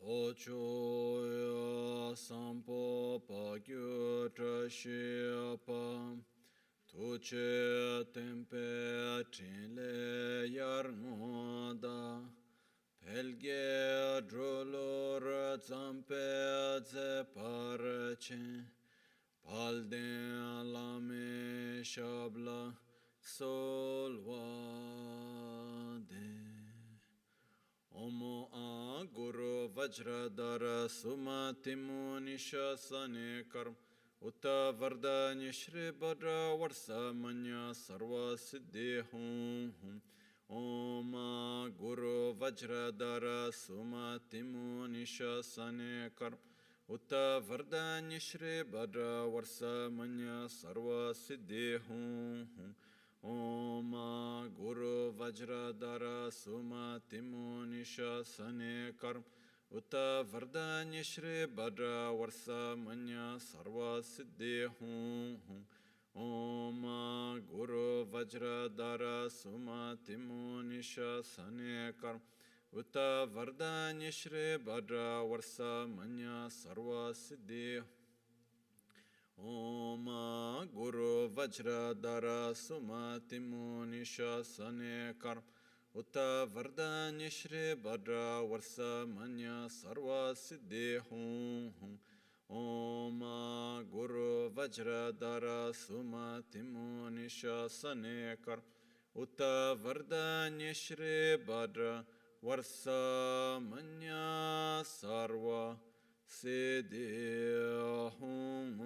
Hochoya sampo pagyo trashiapa tuche tempe trile yarnoda pelge drolor zampe ze parache palden lame shabla solvade Omo a Guru Vajradhara Sumatimu Nishasane Karm Utta Vardhani Shri Bhadra Varsa Manya Sarva Siddhi Hum Hum Om a Guru Vajradhara Sumatimu Nishasane Karm Utta Vardhani Shri Bhadra Varsa Manya Sarva Siddhi Hum Hum Om Guru Vajradhara Sumatimu Nishasane Karm Utta Vardhani Shri Bhadra Varsa Manya Sarva Siddhi Hum Hum Om Guru Vajradhara Sumatimu Nishasane Karm Utta Vardhani Shri Bhadra Varsa Manya Sarva Siddhi Om Guru Vajradhara Sumatimu Nishasane Karm Utta Vardhani Shri Bhadra Varsa Manya Sarva Siddhi Hum Hum Om Guru Vajradhara Sumatimu Nishasane Karm Utta Vardhani Shri Bhadra Varsa Manya Sarva Siddhi Hum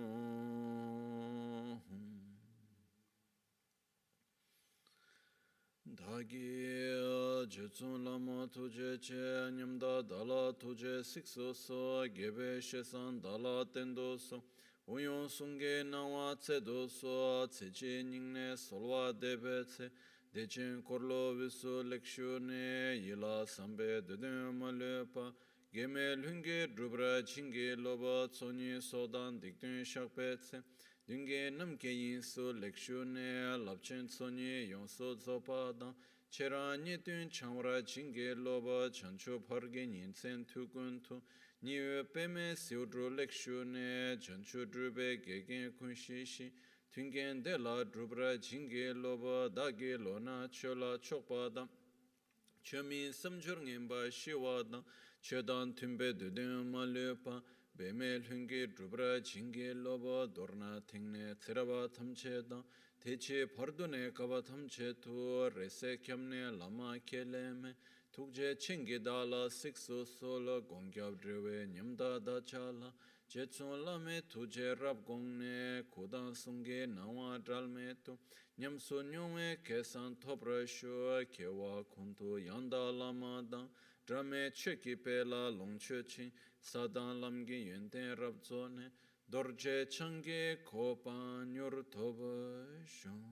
Dagi Jetsun Lama Tuje Che Nyamda Dala Tuje Sikso So Gebe Shesan Dala Tendo So Uyon Sunge Nawa Tsedo So Tsechi Ningne Solwa Debe Tse Dechen Korlo Visu Lekshune Yila Sambe Dede Malepa Geme Lunge Drubra Chinge Loba Tsoni Sodan Dikdun Shakpe Tse Dunge Namke Yinsu Lekshune Lapchen Tsoni Yonso Zopada Chera Nitun Chamra Chinge Loba Chanchu Parge Ninsen Tukuntu Niwe Peme Siudru Lekshune Chanchu Drube Gegen Kunshishi Tungen Dela Drubra Chinge Loba Dagi Lona Chola Chokpada Chemi Samjur Ngemba Shiwada Chedan Tumbe Dudun Malepa Bemel Hungi Drubra Chingi Loba Dorna Tingne Tiraba Tamcheda Techi Pardune Kava Tamchetu Rese Kyamne Lama Keleme Tukje Chingi Dala Siksu Sola Gongyab Drive Nyamda Dachala Jetsun Lame Tuje Rab Gongne Kudan Sungi Nawa Dralmetu Nyamsu Nyume Kesan Topra Shua Kewa Kuntu Yanda Lamada Drame Cheki Pela Longchechi Sadan Lamgi Yenten Rabzone Dorje Changi Kopan Yurtobashon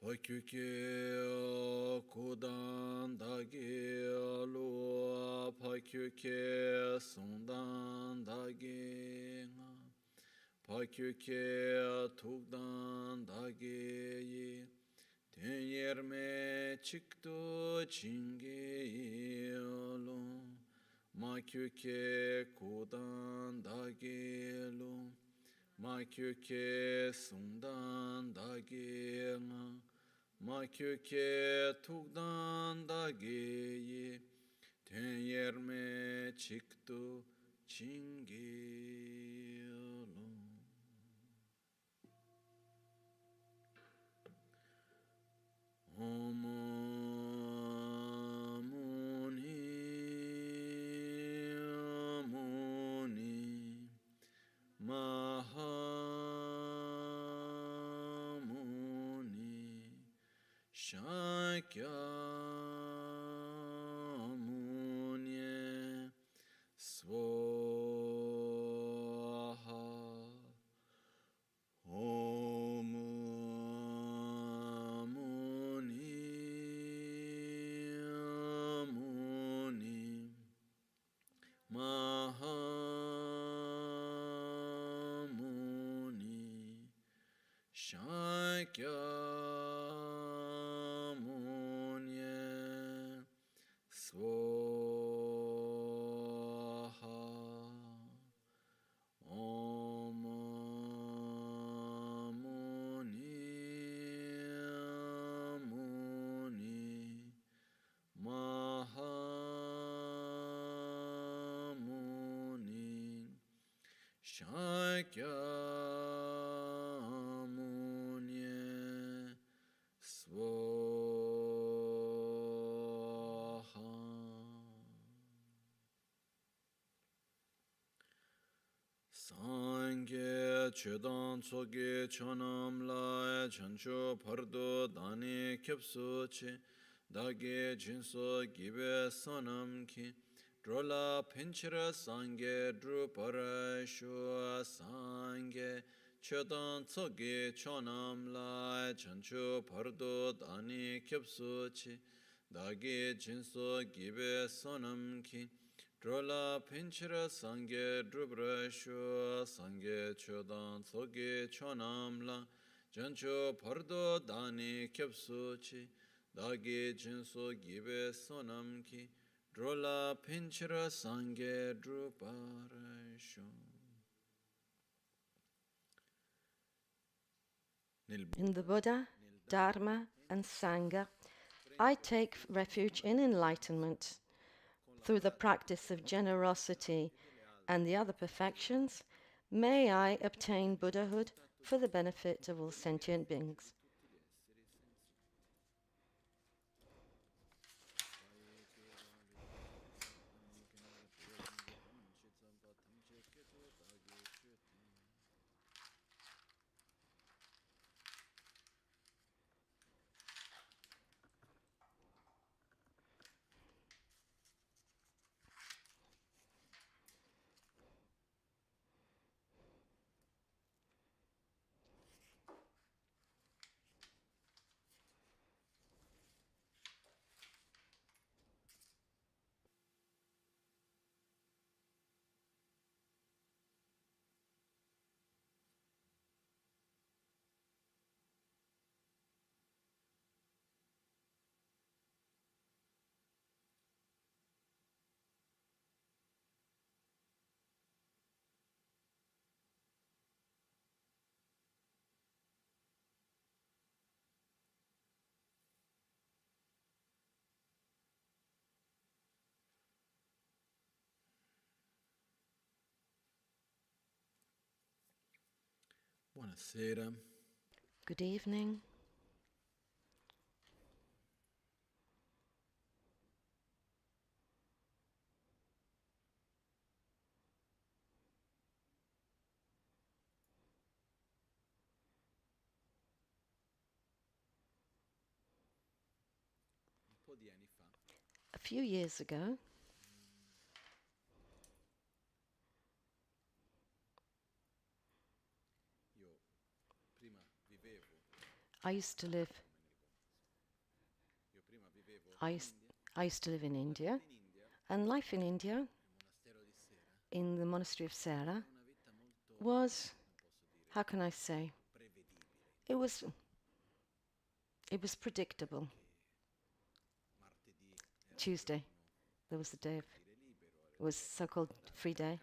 Pakyuke Kudan Dagi Alua Pakyuke Sundan Dagi Pakyuke Tukdan Dagi Tenyerme Chikto Chingi Alo Makyuke Kudan Dagi Lo Makyuke Sundan Dagi Makyuke Tukdan Dagi Tenyerme Chikto Chingi Alo Om Muni Muni Mahamuni Shakya Munye Swaha Om Mahamuni Shakya Munye chedan tsoge chonam la chancho pardo dani kyapso che dage jinso gibe sonam ki drola pinchira sange drupara shua sange chedan tsoge chonam la chancho pardo dani kyapso che dage jinso gibe sonam ki drola pinchira sange drupara shua sange chedan tsoge chonam la chancho pardo dani kyapso che dage jinso gibe sonam ki drola pinchira sange drupara shua. In the Buddha, Dharma, and Sangha, I take refuge in enlightenment. Through the practice of generosity and the other perfections, may I obtain Buddhahood for the benefit of all sentient beings. Buonasera. Good evening. A few years ago, I used to live I used to live in India, and life in India, in the monastery of Sera, was, how can I say, it was predictable. Tuesday, there was the day of, it was so-called free day.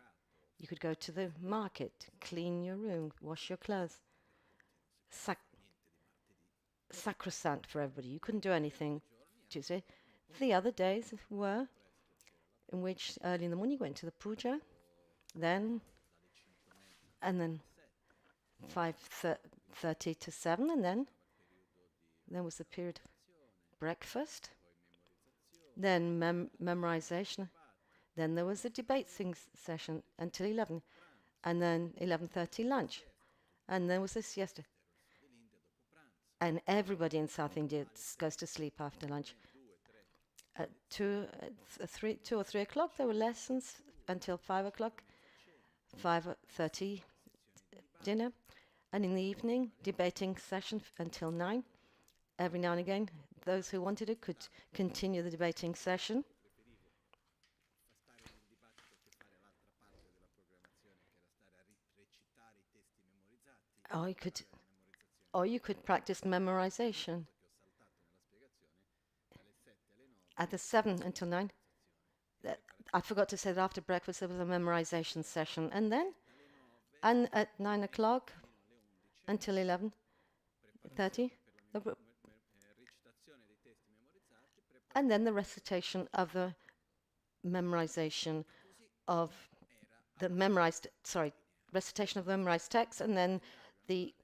You could go to the market, clean your room, wash your clothes. Sacrosanct for everybody. You couldn't do anything Tuesday. The other days were in which early in the morning you went to the puja, then 5:30 to 7, and then there was the period of breakfast, then memorization, then there was the debate session until 11, and then 11:30 lunch, and there was the siesta. And everybody in South India goes to sleep after lunch. At 2 or 3 o'clock, there were lessons until 5 o'clock, 5:30 dinner, and in the evening, debating session until 9. Every now and again, those who wanted it could continue the debating session. Or you could practice memorization. At the 7 until 9, I forgot to say that after breakfast there was a memorization session, and at 9 o'clock until 11:30, and then the recitation of the memorization of the memorized text, and then the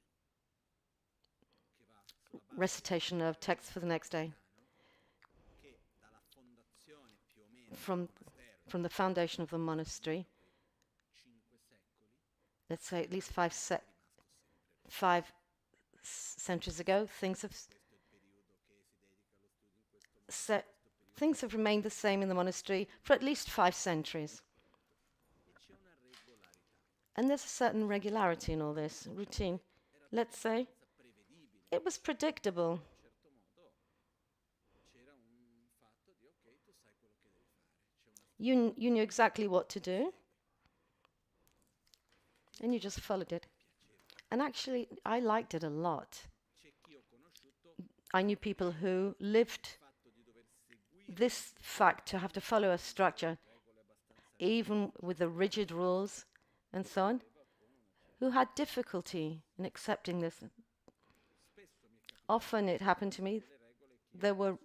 recitation of text for the next day. From the foundation of the monastery, let's say at least 5 centuries ago, things have remained the same in the monastery for at least 5 centuries. And there's a certain regularity in all this, routine. Let's say it was predictable. You knew exactly what to do, and you just followed it. And actually, I liked it a lot. I knew people who lived this fact to have to follow a structure, even with the rigid rules and so on, who had difficulty in accepting this. Often it happened to me, there were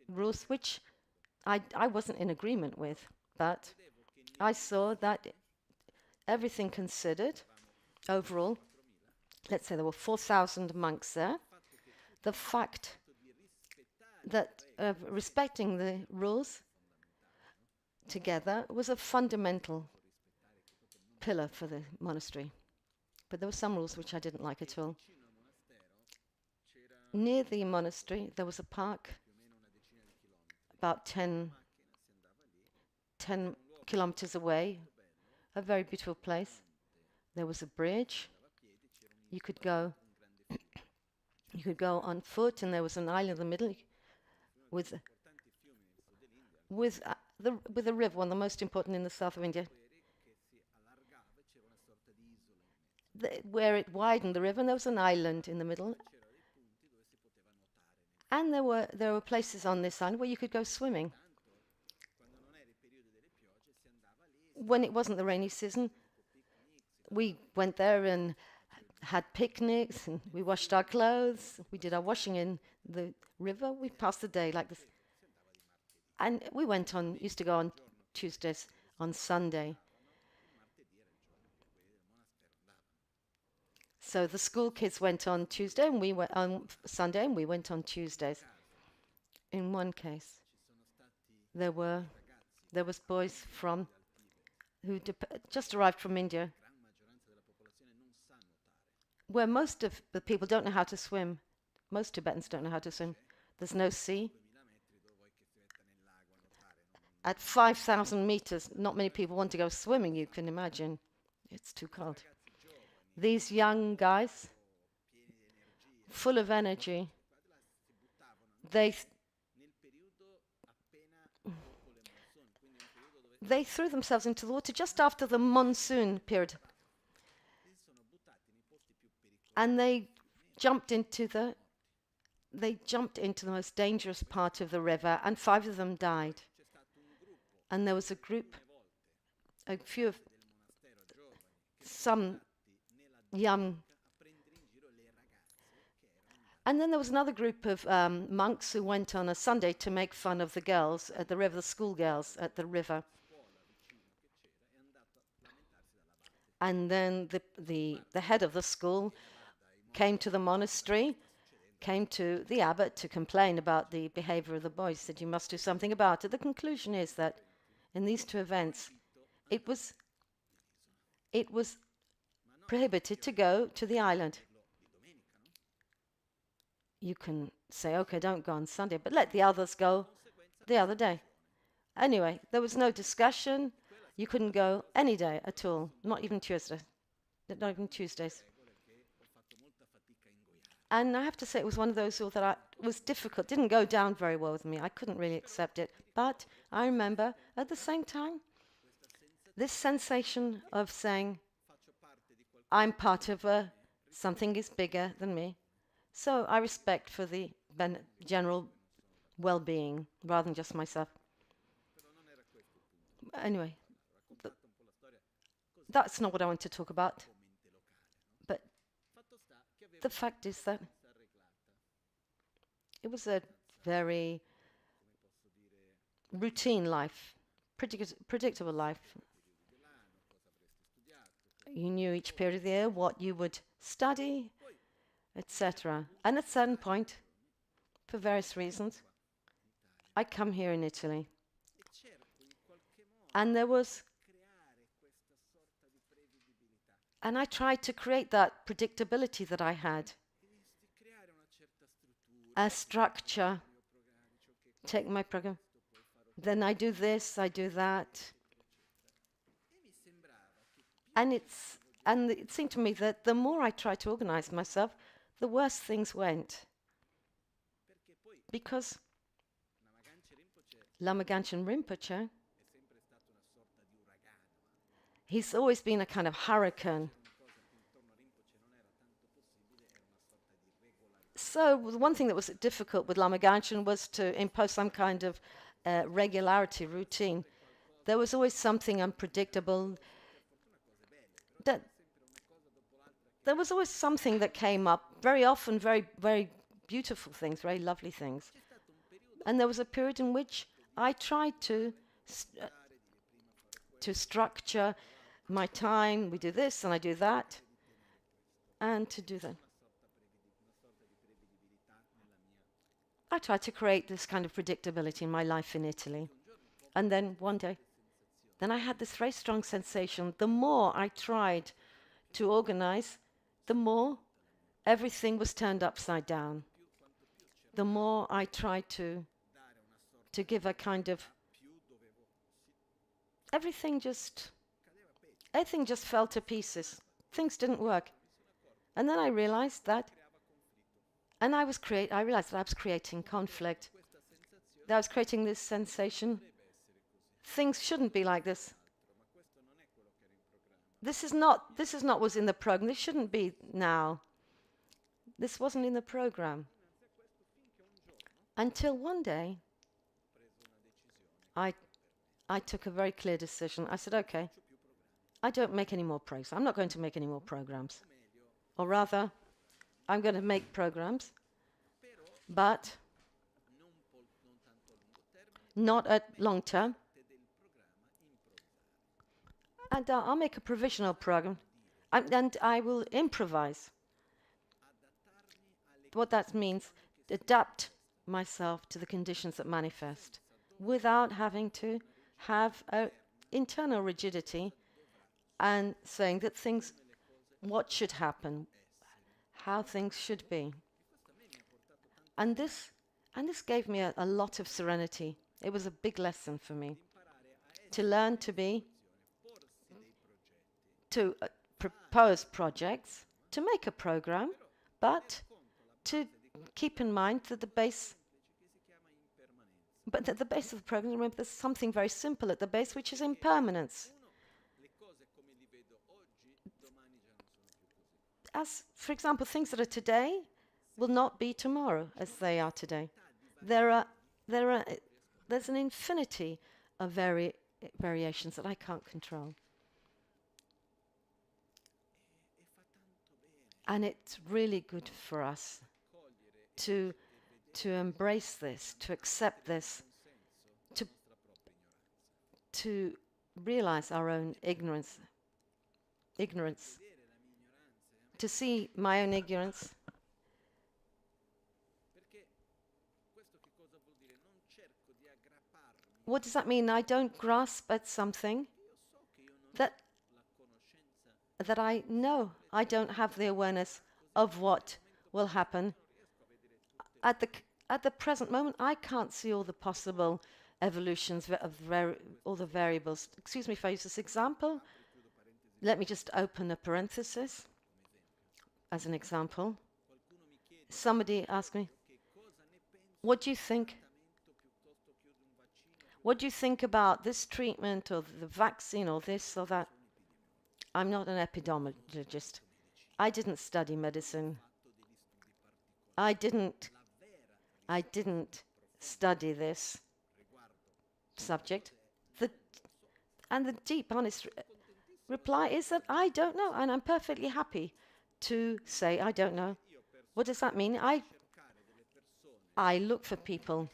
rules which I wasn't in agreement with, but I saw that everything considered, overall, let's say there were 4,000 monks there, the fact that respecting the rules together was a fundamental pillar for the monastery. But there were some rules which I didn't like at all. Near the monastery, there was a park about 10 kilometers away, a very beautiful place. There was a bridge. You could go on foot, and there was an island in the middle with a river, one of the most important in the south of India. Where it widened the river, and there was an island in the middle. And there were places on this island where you could go swimming. When it wasn't the rainy season, we went there and had picnics, and we washed our clothes. We did our washing in the river. We passed the day like this. And we used to go on Tuesdays, on Sunday. So the school kids went on Tuesday, and we went on Sunday, and we went on Tuesdays. In one case, there was boys who just arrived from India, where most of the people don't know how to swim. Most Tibetans don't know how to swim. There's no sea. At 5,000 meters, not many people want to go swimming, you can imagine. It's too cold. These young guys, full of energy, they threw themselves into the water just after the monsoon period. And they jumped into the most dangerous part of the river, and 5 of them died. And there was a group, some young. And then there was another group of monks who went on a Sunday to make fun of the girls at the river, the schoolgirls at the river. And then the head of the school came to the monastery, came to the abbot to complain about the behavior of the boys, said, you must do something about it. The conclusion is that in these 2 events, it was prohibited to go to the island. You can say, okay, don't go on Sunday, but let the others go the other day. Anyway, there was no discussion. You couldn't go any day at all, not even Tuesdays. And I have to say, it was one of those that was difficult, didn't go down very well with me. I couldn't really accept it. But I remember, at the same time, this sensation of saying, I'm part of something is bigger than me. So I respect for the general well-being, rather than just myself. Anyway, that's not what I want to talk about. But the fact is that it was a very routine life, predictable life. You knew each period of the year what you would study, etc. And at a certain point, for various reasons, I come here in Italy. And there was And I tried to create that predictability that I had. A structure. Take my program. Then I do this, I do that. And it seemed to me that the more I tried to organize myself, the worse things went. Because Lama Gangchen Rinpoche, he's always been a kind of hurricane. So the one thing that was difficult with Lama Gangchen was to impose some kind of regularity, routine. There was always something unpredictable. There was always something that came up, very often very, very beautiful things, very lovely things. And there was a period in which I tried to structure my time. We do this and I do that, and to do that. I tried to create this kind of predictability in my life in Italy. And then one day, then I had this very strong sensation. The more I tried to organize, the more everything was turned upside down. The more I tried to give a kind of everything just fell to pieces. Things didn't work. And then I realized that, and I realized that I was creating conflict. That I was creating this sensation. Things shouldn't be like this. This is not what was in the program. This shouldn't be now. This wasn't in the program. Until one day, I took a very clear decision. I said, okay, I don't make any more programs. I'm not going to make any more programs. Or rather, I'm going to make programs, but not at long term. And I'll make a provisional program, and I will improvise. What that means, adapt myself to the conditions that manifest without having to have an internal rigidity and saying that things, what should happen, how things should be. And this gave me a lot of serenity. It was a big lesson for me to learn to propose projects, to make a program, but to keep in mind that the base of the program, remember, there's something very simple at the base, which is impermanence. As, for example, things that are today will not be tomorrow as they are today. There's an infinity of variations that I can't control. And it's really good for us to embrace this, to accept this, to realize our own ignorance, to see my own ignorance. What does that mean? I don't grasp at something that I know. I don't have the awareness of what will happen. At the present moment, I can't see all the possible evolutions of all the variables. Excuse me if I use this example. Let me just open a parenthesis as an example. Somebody asked me, what do you think? What do you think about this treatment or the vaccine or this or that? I'm not an epidemiologist. I didn't study medicine. I didn't study this subject. And the deep, honest reply is that I don't know, and I'm perfectly happy to say I don't know. What does that mean? I look for people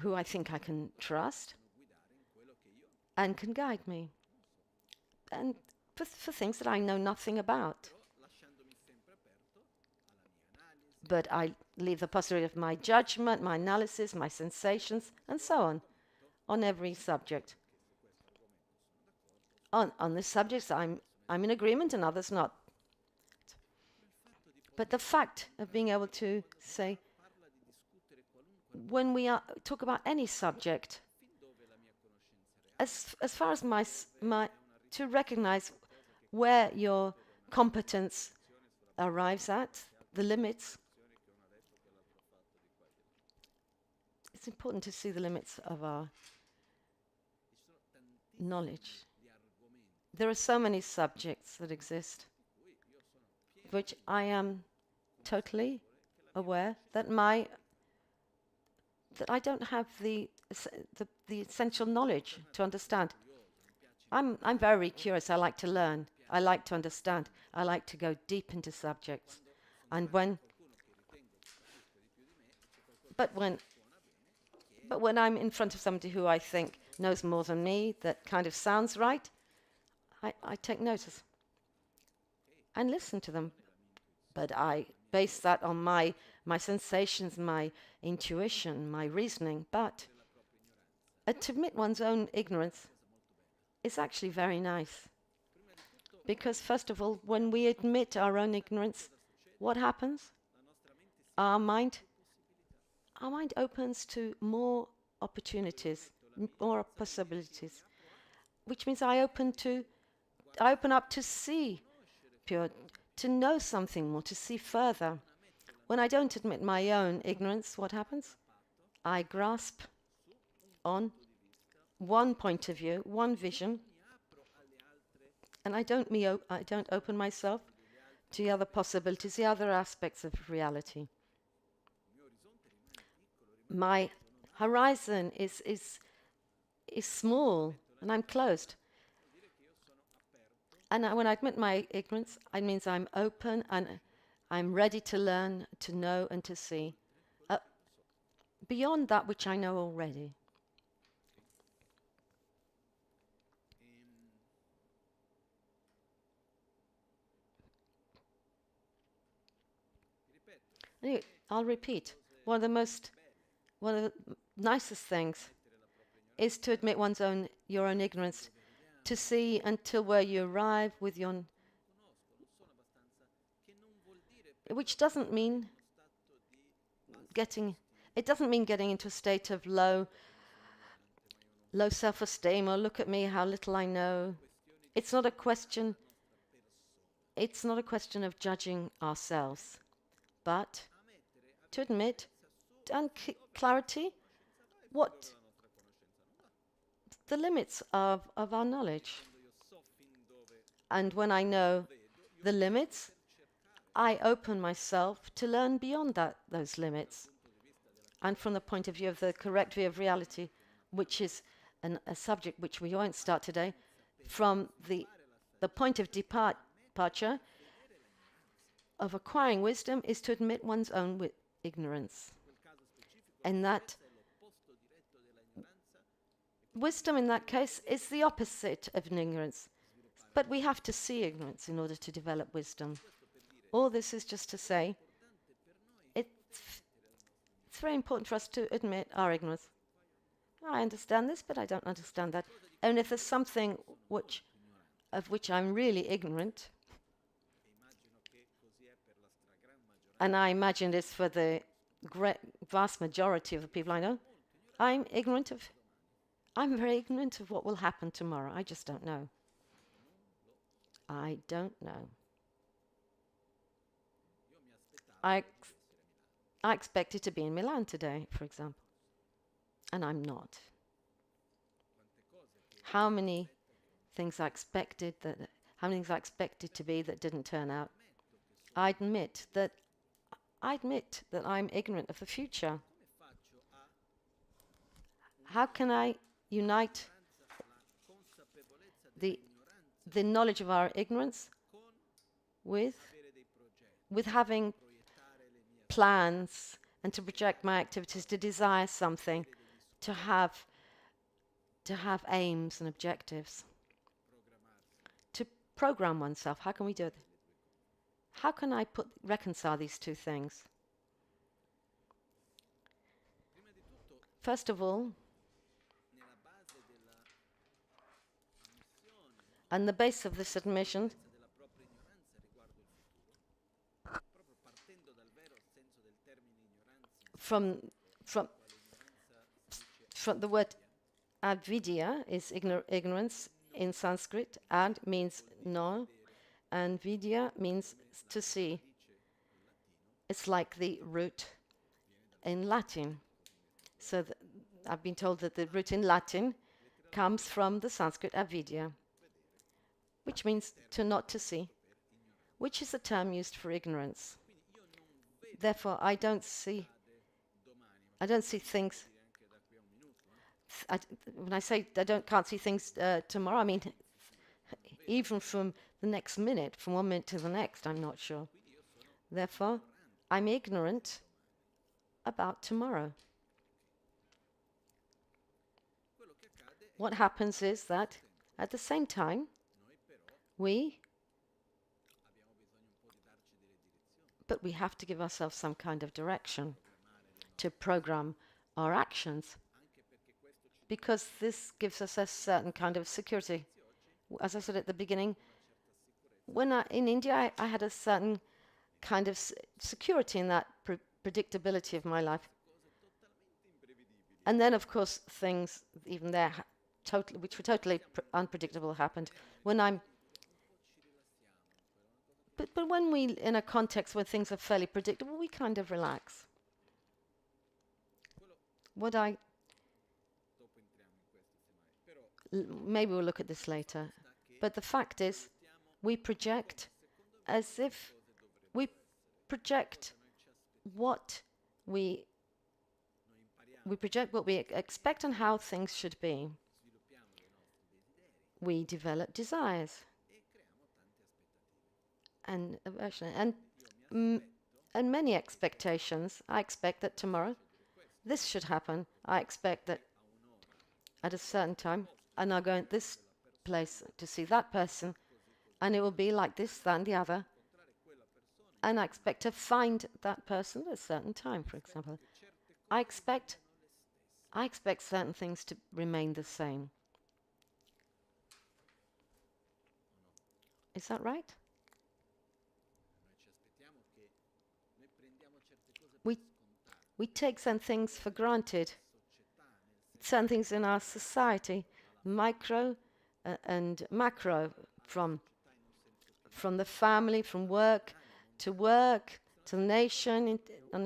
who I think I can trust and can guide me, and for things that I know nothing about. But I leave the possibility of my judgment, my analysis, my sensations, and so on every subject. on this subject, I'm in agreement and others not. But the fact of being able to say, when we talk about any subject, as far as my to recognize where your competence arrives at, the limits, it's important to see the limits of our knowledge. There are so many subjects that exist, which I am totally aware that I don't have the essential knowledge to understand. I'm very curious. I like to learn. I like to understand. I like to go deep into subjects. And when I'm in front of somebody who I think knows more than me, that kind of sounds right, I take notice and listen to them. But I base that on my sensations, my intuition, my reasoning. But to admit one's own ignorance is actually very nice. Because first of all, when we admit our own ignorance, what happens? Our mind opens to more opportunities, more possibilities, which means I open up to see pure, to know something more, to see further. When I don't admit my own ignorance, what happens? I grasp on one point of view, one vision, and I don't open myself to the other possibilities, the other aspects of reality. My horizon is small, and I'm closed. And when I admit my ignorance, it means I'm open and I'm ready to learn, to know, and to see beyond that which I know already. Anyway, I'll repeat. One of the nicest things is to admit your own ignorance, to see until where you arrive with your which doesn't mean getting into a state of low self-esteem, or look at me, how little I know. It's not a question of judging ourselves, but to admit and clarity what the limits of our knowledge. And when I know the limits, I open myself to learn beyond those limits. And from the point of view of the correct view of reality, which is a subject which we won't start today, from the point of departure of acquiring wisdom is to admit one's own ignorance. And that wisdom in that case is the opposite of ignorance. But we have to see ignorance in order to develop wisdom. All this is just to say it's very important for us to admit our ignorance. I understand this, but I don't understand that. And if there's something of which I'm really ignorant, and I imagine this for the vast majority of the people I know, I'm very ignorant of what will happen tomorrow. I just don't know. I don't know. I expected to be in Milan today, for example, and I'm not. How many things I expected to be that didn't turn out? I admit that I'm ignorant of the future. How can I unite the knowledge of our ignorance with having plans and to project my activities, to desire something, to have aims and objectives, to program oneself? How can we do it? How can I reconcile these two things? First of all, And the base of this admission, from the word avidya is ignorance in Sanskrit. Ad means no, and vidya means to see. It's like the root in Latin. So I've been told that the root in Latin comes from the Sanskrit avidya, which means to not to see, which is a term used for ignorance. Therefore, I don't see things. When I say I can't see things tomorrow, I mean even from the next minute, from 1 minute to the next, I'm not sure. Therefore, I'm ignorant about tomorrow. What happens is that at the same time, we have to give ourselves some kind of direction to program our actions, because this gives us a certain kind of security. As I said at the beginning, when in India, I had a certain kind of security in that predictability of my life. And then, of course, things even there, which were totally unpredictable, happened. But when we, in a context where things are fairly predictable, we kind of relax. Maybe we'll look at this later. But the fact is, we project as if we project what we expect and how things should be. We develop desires and aversion and many expectations. I expect that tomorrow this should happen. I expect that at a certain time, and I'll go in this place to see that person, and it will be like this, that, and the other. And I expect to find that person at a certain time, for example. I expect certain things to remain the same. Is that right? We take some things for granted. Certain things in our society, micro and macro, from the family, from work, to the nation, on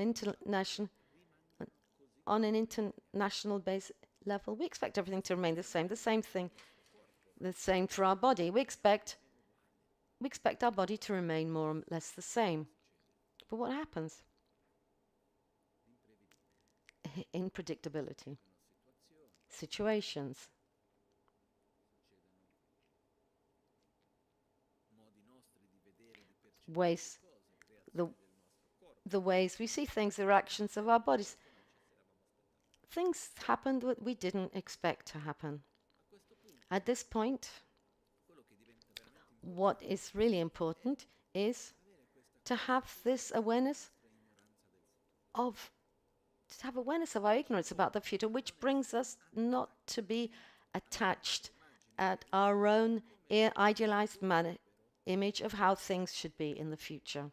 an international base level. We expect everything to remain the same. The same thing, the same for our body. We expect our body to remain more or less the same. But what happens? Unpredictability. Situations. Ways, the ways we see things, the reactions of our bodies. Things happened that we didn't expect to happen. At this point, what is really important is to have this awareness of our ignorance about the future, which brings us not to be attached at our own idealized image of how things should be in the future.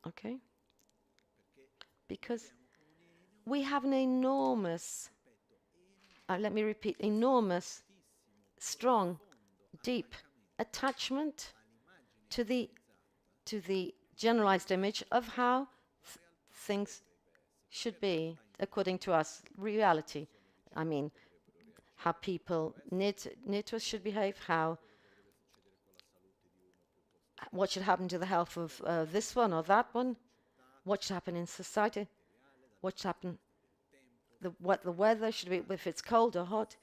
Okay? Because we have an enormous, let me repeat, enormous, strong, deep attachment to the generalized image of how things should be according to us, reality. I mean, how people near to us should behave, what should happen to the health of this one or that one, what should happen in society, what should happen, what the weather should be, if it's cold or hot.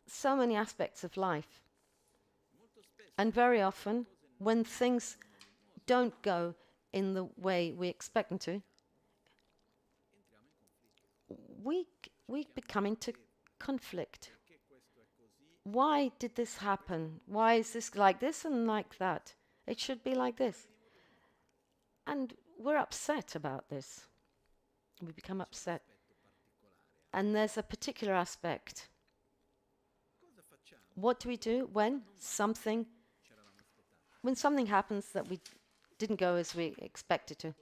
So many aspects of life. And very often, when things don't go in the way we expect them to, we become into conflict. Why did this happen? Why is this like this and like that? It should be like this. And we're upset about this. We become upset. And there's a particular aspect What do we do when something happens that we didn't go as we expected to?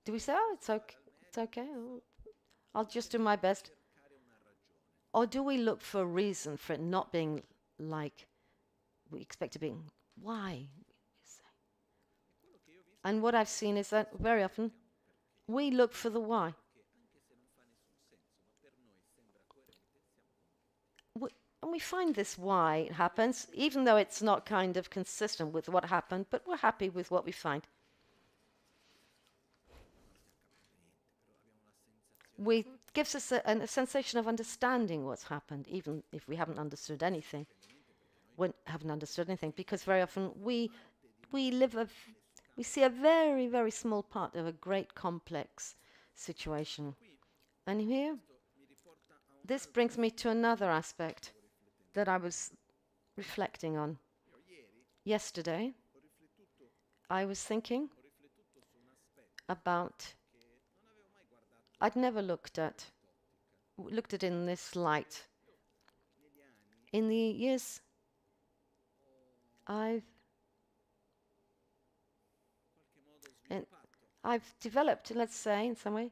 Do we say, oh, it's okay, oh, I'll just do my best? Or do we look for a reason for it not being like we expect it being? Why? And what I've seen is that very often we look for the why. And we find this why it happens, even though it's not kind of consistent with what happened, but we're happy with what we find. We gives us a sensation of understanding what's happened, even if we haven't understood anything. Because very often we see a very, very small part of a great complex situation. And here, this brings me to another aspect that I was reflecting on. Yesterday, I was thinking about, I'd never looked at in this light. In the years, I've developed, let's say, in some way,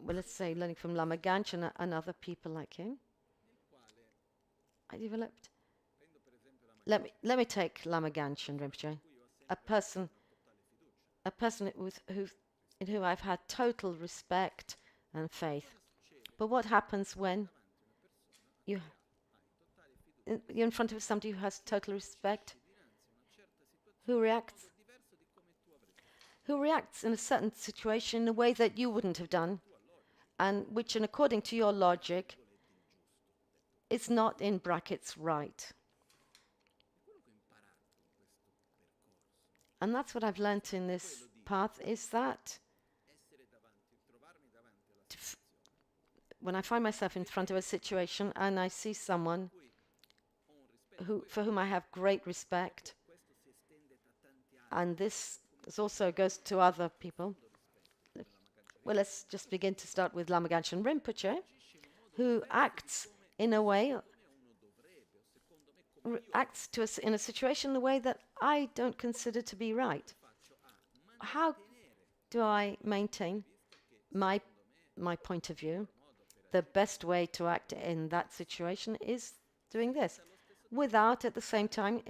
well, let's say, learning from Lama Gangchen and other people like him. Let me take Lama Gangchen Rinpoche, a person in whom I've had total respect and faith. But what happens when you're in front of somebody who has total respect, who reacts in a certain situation in a way that you wouldn't have done, and which, and according to your logic, is not in brackets right. And that's what I've learnt in this path, is that when I find myself in front of a situation and I see someone for whom I have great respect, and this also goes to other people. Well, let's just begin to start with Lama Gangchen Rinpoche, who acts in a way, acts to us in a situation in a way that I don't consider to be right. How do I maintain my point of view? The best way to act in that situation is doing this, without at the same time,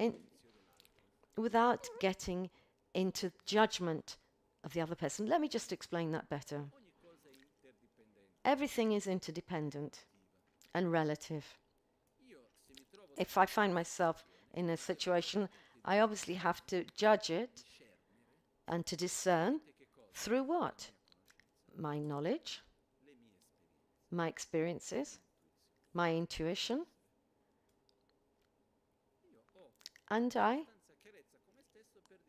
without getting into judgment of the other person. Let me just explain that better. Everything is interdependent and relative. If I find myself in a situation, I obviously have to judge it and to discern through what? My knowledge, my experiences, my intuition, and I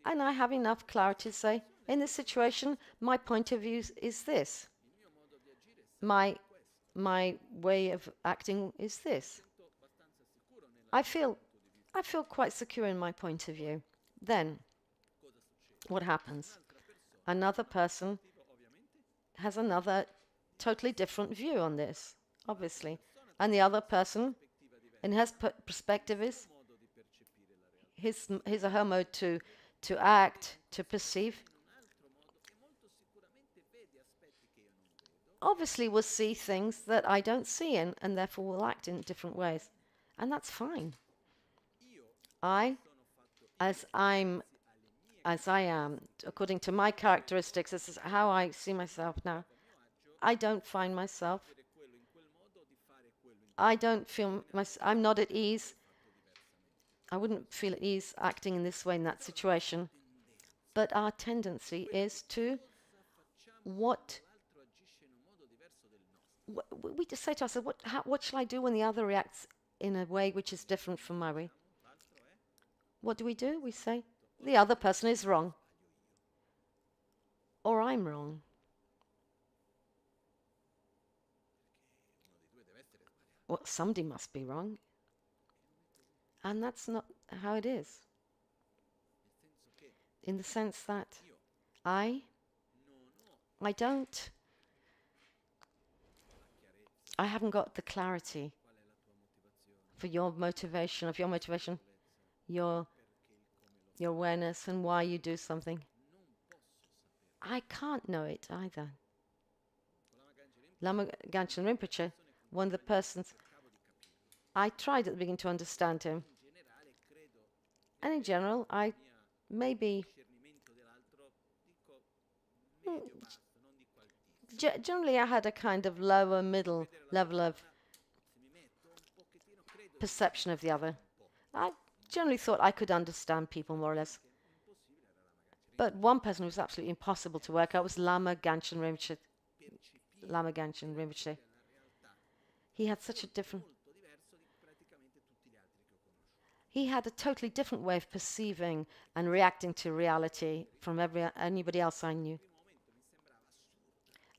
have enough clarity to say, in this situation, my point of view is this. My way of acting is this. I feel quite secure in my point of view. Then, what happens? Another person has another totally different view on this, obviously. And the other person, and his perspective is, his or her mode to act, to perceive, obviously will see things that I don't see, and therefore will act in different ways. And that's fine. As I am, according to my characteristics, this is how I see myself now. I don't find myself, I'm not at ease. I wouldn't feel at ease acting in this way in that situation. But our tendency is to we just say to ourselves, what shall I do when the other reacts in a way which is different from my way? What do? We say, the other person is wrong. Or I'm wrong. Well, somebody must be wrong. And that's not how it is. In the sense that I don't I haven't got the clarity for your motivation, your awareness and why you do something. I can't know it either. Lama Gangchen Rinpoche, one of the persons, I tried at the beginning to understand him. And in general, I maybe generally I had a kind of lower middle level of perception of the other. I generally thought I could understand people more or less. But one person who was absolutely impossible to work out was Lama Gangchen Rinpoche. Lama Gangchen Rinpoche. He had such a different... He had a totally different way of perceiving and reacting to reality from anybody else I knew.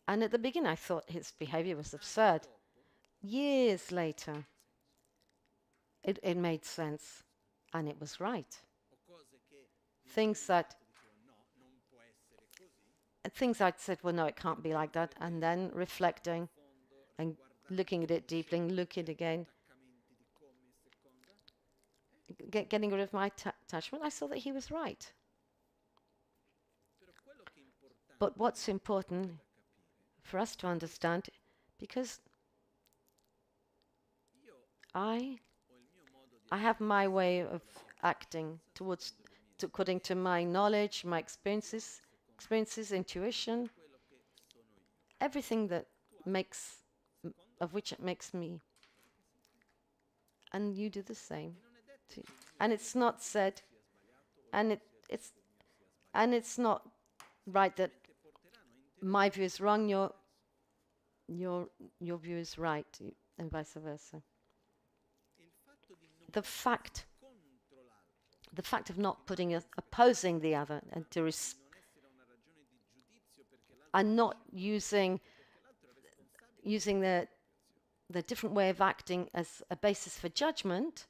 And at the beginning I thought his behavior was absurd. Years later, it made sense, and it was right. Things I'd said, well, no, it can't be like that, and then reflecting and looking at it deeply, looking again, getting rid of my attachment, I saw that he was right. But what's important for us to understand, because I have my way of acting according to my knowledge, my experiences, intuition, everything that of which it makes me. And you do the same. And it's not said, and it's not right that my view is wrong, your view is right, and vice versa. The fact of not opposing the other and and not using the different way of acting as a basis for judgment,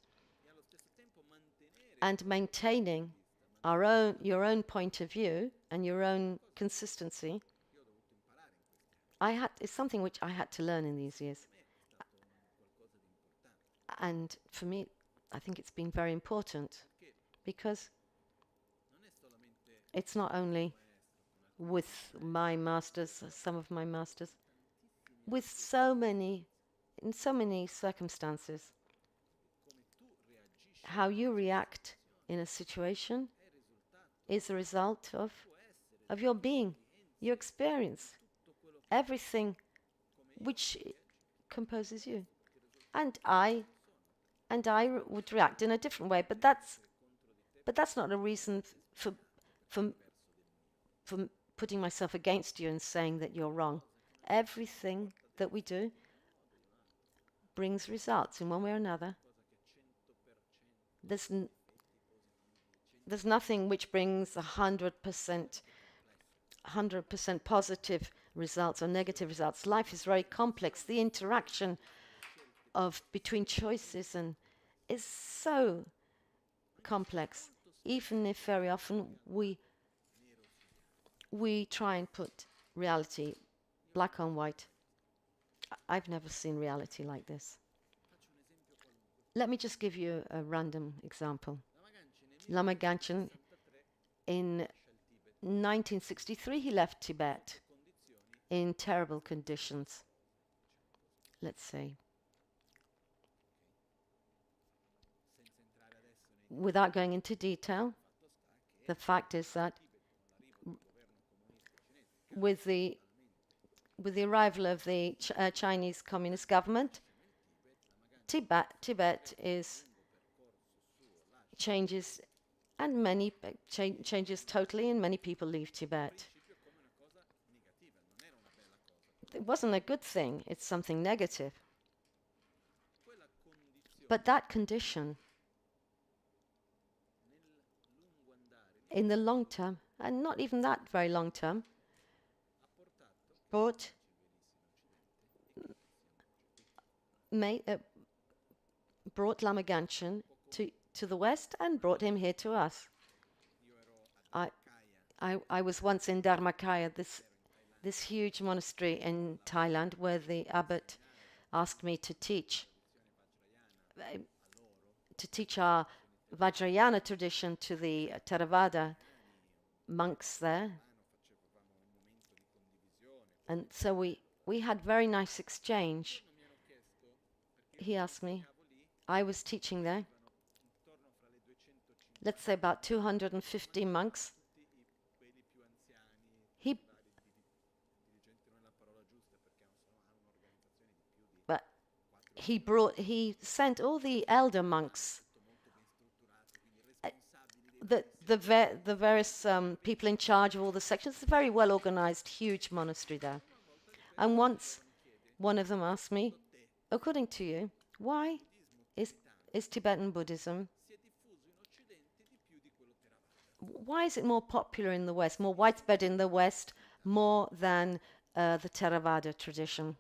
and maintaining your own point of view and your own consistency, it's something which I had to learn in these years. And for me, I think it's been very important, because it's not only with my masters, some of my masters, in so many circumstances, how you react in a situation is the result of your being, your experience, everything which composes you. And I would react in a different way, but that's not a reason for putting myself against you and saying that you're wrong. Everything that we do brings results in one way or another. There's nothing which brings 100% positive results or negative results. Life is very complex. The interaction between choices is so complex, even if very often we try and put reality black on white. I've never seen reality like this. Let me just give you a random example. Lama Gangchen, in 1963, he left Tibet in terrible conditions. Let's say, without going into detail, the fact is that with the arrival of the Chinese Communist government, Tibet changes, and many changes totally, and many people leave Tibet. It wasn't a good thing, it's something negative. But that condition, in the long term, and not even that very long term, brought Lama Gangchen to the West and brought him here to us. I was once in Dharmakaya, this huge monastery in Thailand, where the abbot asked me to teach our Vajrayana tradition to the Theravada monks there. And so we had very nice exchange. He asked me, I was teaching there, let's say about 250 monks. He sent all the elder monks, the various people in charge of all the sections. It's a very well organized, huge monastery there. And once one of them asked me, according to you, why is Tibetan Buddhism, why is it more popular in the West, more widespread in the West, more than the Theravada tradition?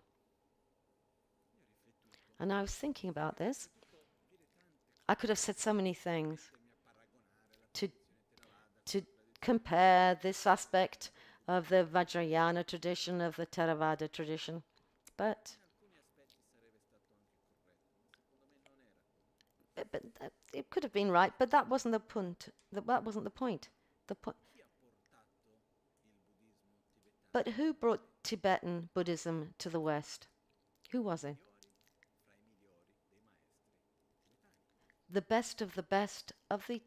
And I was thinking about this. I could have said so many things to compare this aspect of the Vajrayana tradition, of the Theravada tradition. But it could have been right, but that wasn't the point. That wasn't the point. But who brought Tibetan Buddhism to the West? Who was it? The best of the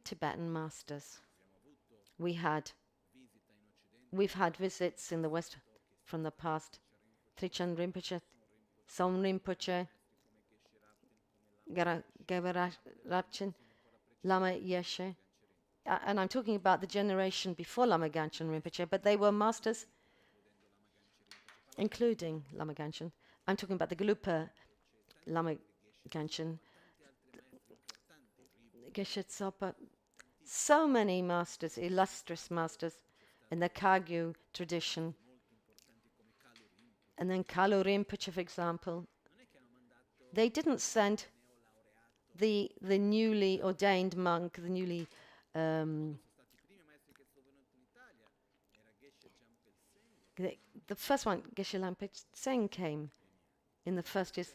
Tibetan masters. We've had visits in the West from the past. Trichan Rinpoche, Som Rinpoche, Gerarachin, Lama Yeshe. And I'm talking about the generation before Lama Gangchen Rinpoche, but they were masters, including Lama Gangchen. I'm talking about the Gelugpa Lama Gangchen, Geshe Tsopa, so many masters, illustrious masters in the Kagyu tradition. And then Kalu Rinpoche, for example. They didn't send the newly ordained monk, the newly the first one, Geshe Lampe Tseng, came in the first years.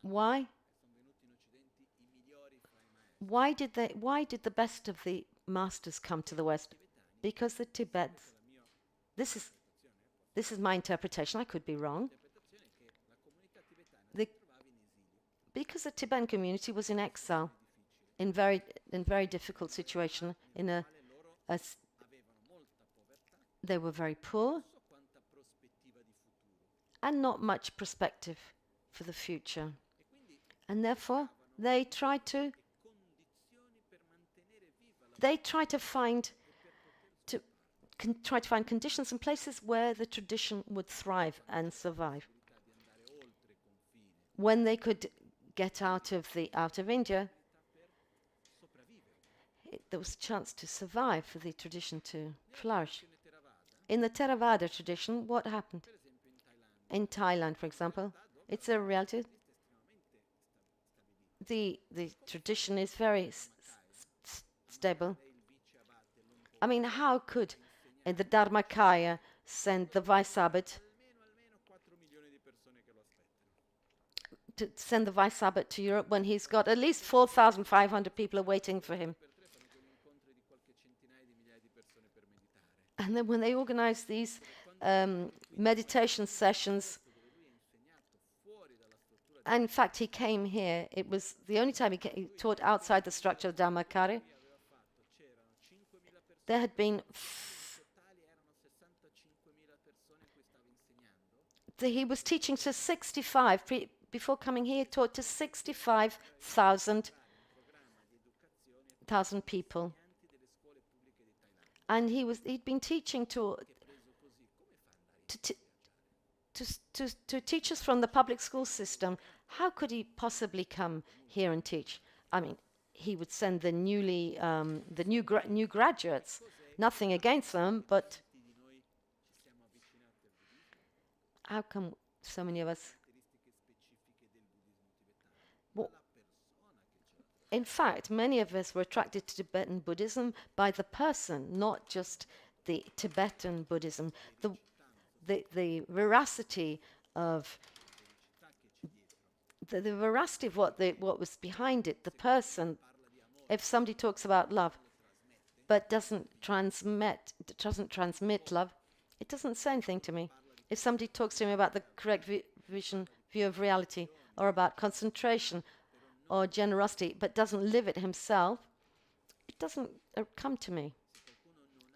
Why? Why did the best of the masters come to the West? Because the Tibetans. This is my interpretation. I could be wrong. Because the Tibetan community was in exile, in very difficult situation. They were very poor and not much perspective for the future, and therefore they tried to find conditions and places where the tradition would thrive and survive. When they could get out of India, there was a chance to survive, for the tradition to flourish. In the Theravada tradition, what happened? In Thailand, for example, it's a reality. The tradition is very stable. I mean, how could the Dharmakaya send the vice abbot to Europe when he's got at least 4,500 people waiting for him? And then when they organized these meditation sessions, and in fact he came here, it was the only time he taught outside the structure of Dharmakaya. There had been he was teaching to 65 before coming here. He taught to 65,000 people, and he'd been teaching to teachers from the public school system. How could he possibly come here and teach? I mean, he would send the new graduates. Nothing against them, but how come so many of us? Well, in fact, many of us were attracted to Tibetan Buddhism by the person, not just the Tibetan Buddhism. The veracity of the veracity of what was behind it, the person. If somebody talks about love, but doesn't transmit love, it doesn't say anything to me. If somebody talks to me about the correct view of reality, or about concentration or generosity, but doesn't live it himself, it doesn't come to me.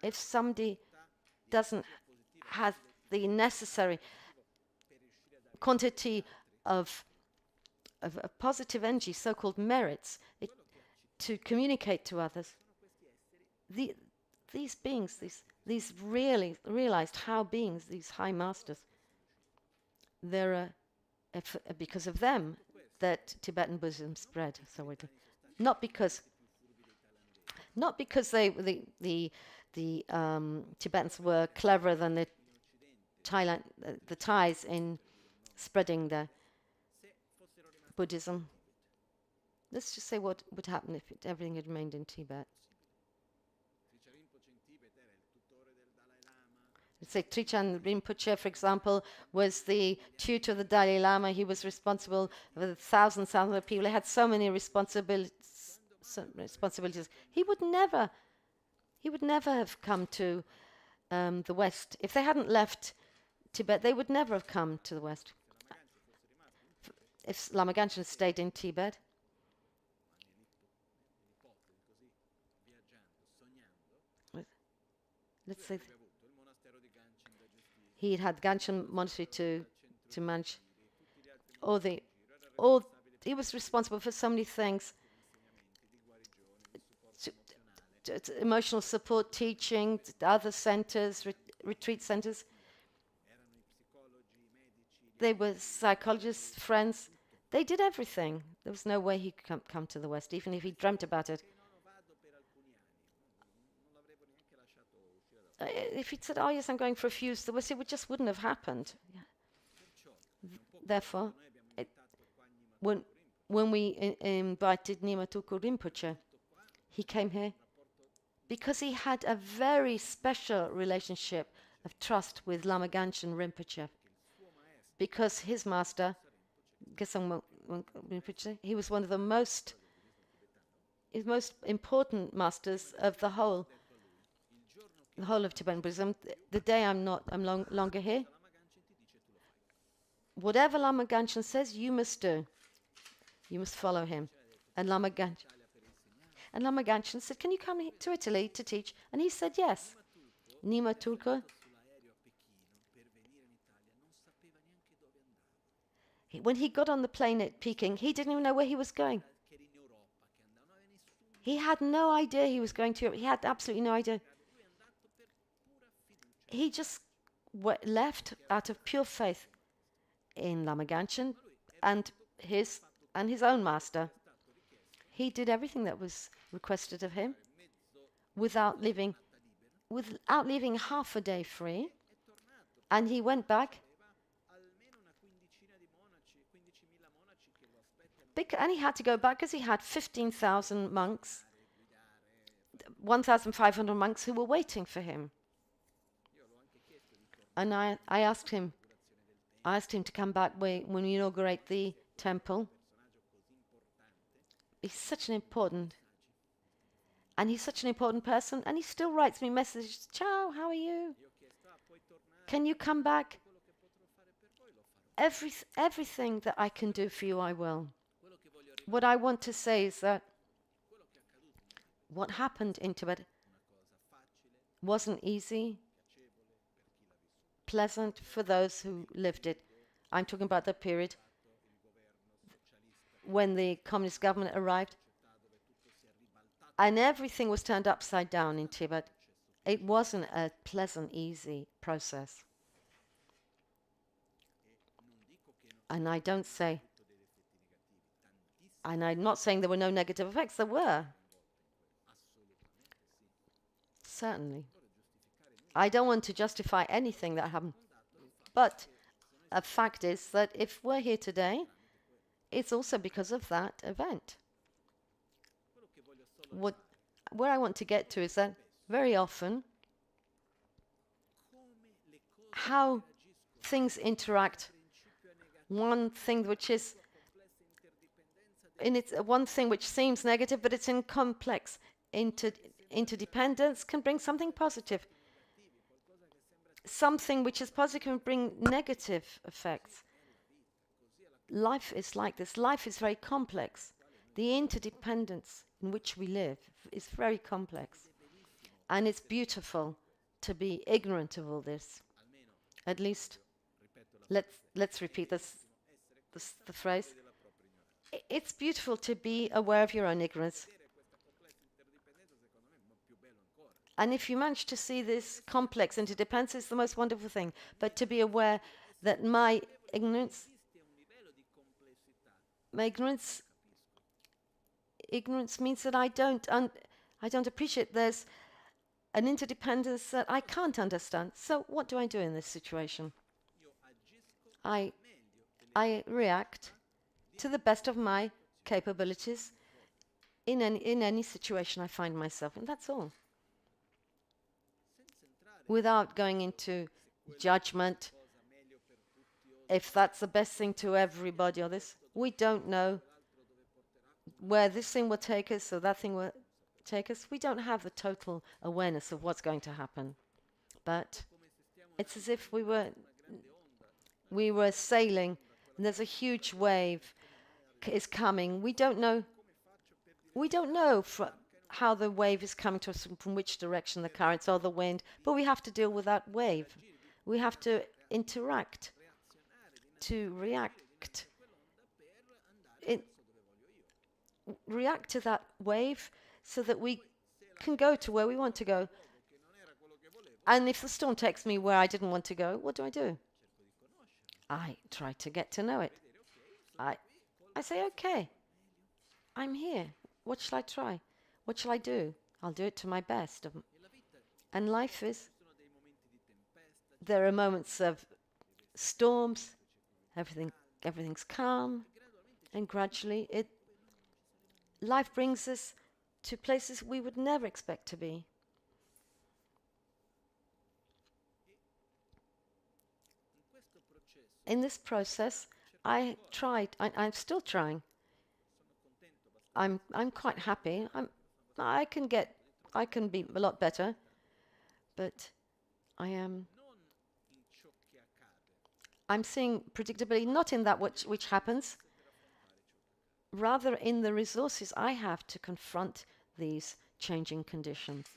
If somebody doesn't have the necessary quantity of positive energy, so-called merits, to communicate to others, these beings, these really realized how beings, these high masters, they're because of them that Tibetan Buddhism spread so widely. Not because the Tibetans were cleverer than the Thais in spreading the Buddhism. Let's just say what would happen if everything had remained in Tibet. Let's say Trichan Rinpoche, for example, was the tutor of the Dalai Lama. He was responsible for thousands of people. He had so many responsibilities. He would never have come to the West. If they hadn't left Tibet, they would never have come to the West. If Lama Gangchen had stayed in Tibet, let's say he had Gangchen monastery to manage. He was responsible for so many things. Emotional support, teaching, other centers, retreat centers. They were psychologists, friends. They did everything. There was no way he could come to the West, even if he dreamt about it. If he'd said, "Oh yes, I'm going for a few years to the West," it just wouldn't have happened. Therefore, when we invited Nyima Tulku Rinpoche, he came here because he had a very special relationship of trust with Lama Gangchen Rinpoche. Because his master, Gesang Rinpoche, he was one of the most important masters of the whole of Tibetan Buddhism. The day I'm longer here, whatever Lama Gangchen says, you must do. You must follow him. And Lama Gangchen said, "Can you come to Italy to teach?" And he said yes. Nyima Tulku, when he got on the plane at Peking, he didn't even know where he was going. He had no idea he was going to Europe. He had absolutely no idea. He just left out of pure faith in Lama Gangchen and his own master. He did everything that was requested of him without leaving half a day free. And he went back. And he had to go back because he had 15,000 monks, 1,500 monks who were waiting for him. And I asked him to come back when we inaugurate the temple. He's such an important person, and he still writes me messages. "Ciao, how are you? Can you come back? Everything that I can do for you, I will." What I want to say is that what happened in Tibet wasn't easy, pleasant for those who lived it. I'm talking about the period when the communist government arrived and everything was turned upside down in Tibet. It wasn't a pleasant, easy process. And I'm not saying there were no negative effects. There were. Certainly. I don't want to justify anything that happened. But a fact is that if we're here today, it's also because of that event. Where I want to get to is that very often how things interact, one thing which is in its one thing which seems negative, but it's in complex. Interdependence can bring something positive. Something which is positive can bring negative effects. Life is like this. Life is very complex. The interdependence in which we live is very complex. And it's beautiful to be ignorant of all this. At least, let's repeat the phrase. It's beautiful to be aware of your own ignorance. And if you manage to see this complex interdependence, it's the most wonderful thing. But to be aware that my ignorance means that I don't appreciate there's an interdependence that I can't understand. So what do I do in this situation? I react to the best of my capabilities in any situation I find myself in. That's all. Without going into judgment, if that's the best thing to everybody or this. We don't know where this thing will take us or that thing will take us. We don't have the total awareness of what's going to happen. But it's as if we were sailing and there's a huge wave is coming. We don't know how the wave is coming to us, from which direction the currents or the wind, but we have to deal with that wave. We have to interact, to react. React to that wave so that we can go to where we want to go. And if the storm takes me where I didn't want to go, what do? I try to get to know it. I say, okay, I'm here. What shall I try? What shall I do? I'll do it to my best. And life is, there are moments of storms, everything's calm, and gradually life brings us to places we would never expect to be. In this process, I'm still trying. I'm quite happy. I can be a lot better, but I'm seeing predictability not in that which happens, rather in the resources I have to confront these changing conditions.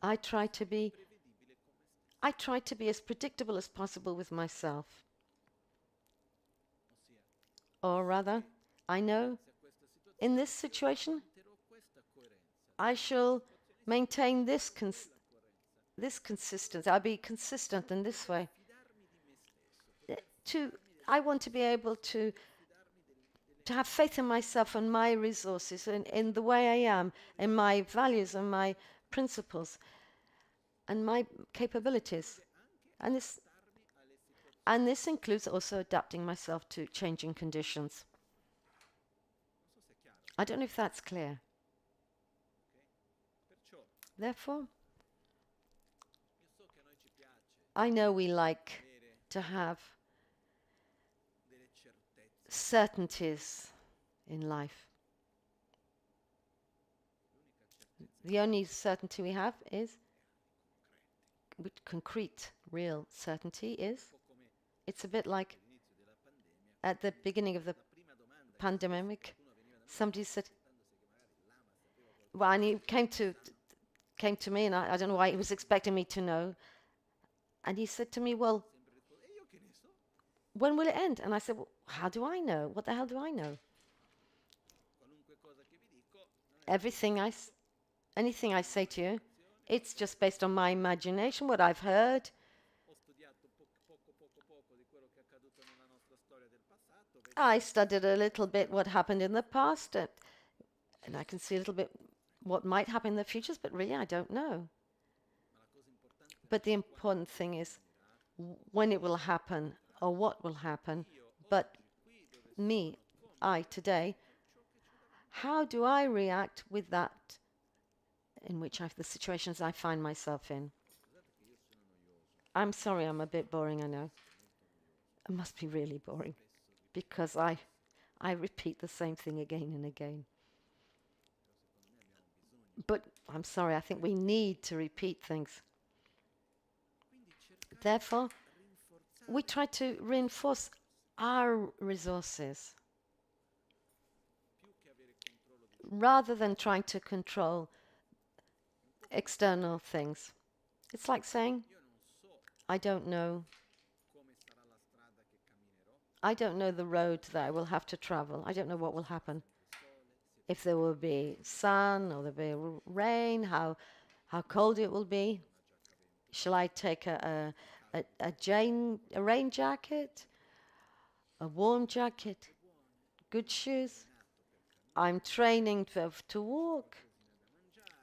I try to be as predictable as possible with myself. Or rather, I know in this situation I shall maintain this consistency. I'll be consistent in this way. I want to be able to have faith in myself and my resources, in the way I am, in my values and my principles and my capabilities. And this includes also adapting myself to changing conditions. I don't know if that's clear. Therefore, I know we like to have certainties in life. The only certainty we have is, concrete, real certainty is, it's a bit like at the beginning of the pandemic, somebody said, well, and he came to me, and I don't know why he was expecting me to know, and he said to me, well, when will it end? And I said, well, how do I know? What the hell do I know? Anything I say to you, it's just based on my imagination, what I've heard. I studied a little bit what happened in the past, and I can see a little bit what might happen in the future, but really I don't know. But the important thing is when it will happen or what will happen. But I today, how do I react with that in which the situations I find myself in? I'm sorry, I'm a bit boring, I know. It must be really boring, because I I repeat the same thing again and again. But I'm sorry, I think we need to repeat things. Therefore, we try to reinforce our resources rather than trying to control external things. It's like saying, I don't know the road that I will have to travel. I don't know what will happen. If there will be sun or there will be rain, how cold it will be. Shall I take a rain jacket, a warm jacket, good shoes? I'm training to walk,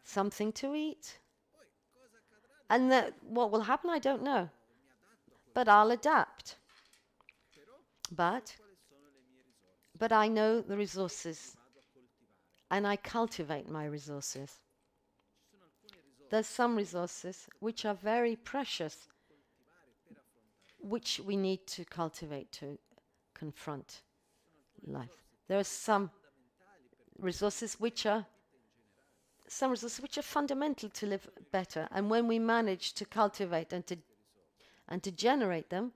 something to eat. And what will happen, I don't know. But I'll adapt. But I know the resources, and I cultivate my resources. There's some resources which are very precious, which we need to cultivate to confront life. There are some resources which are fundamental to live better, and when we manage to cultivate and to generate them,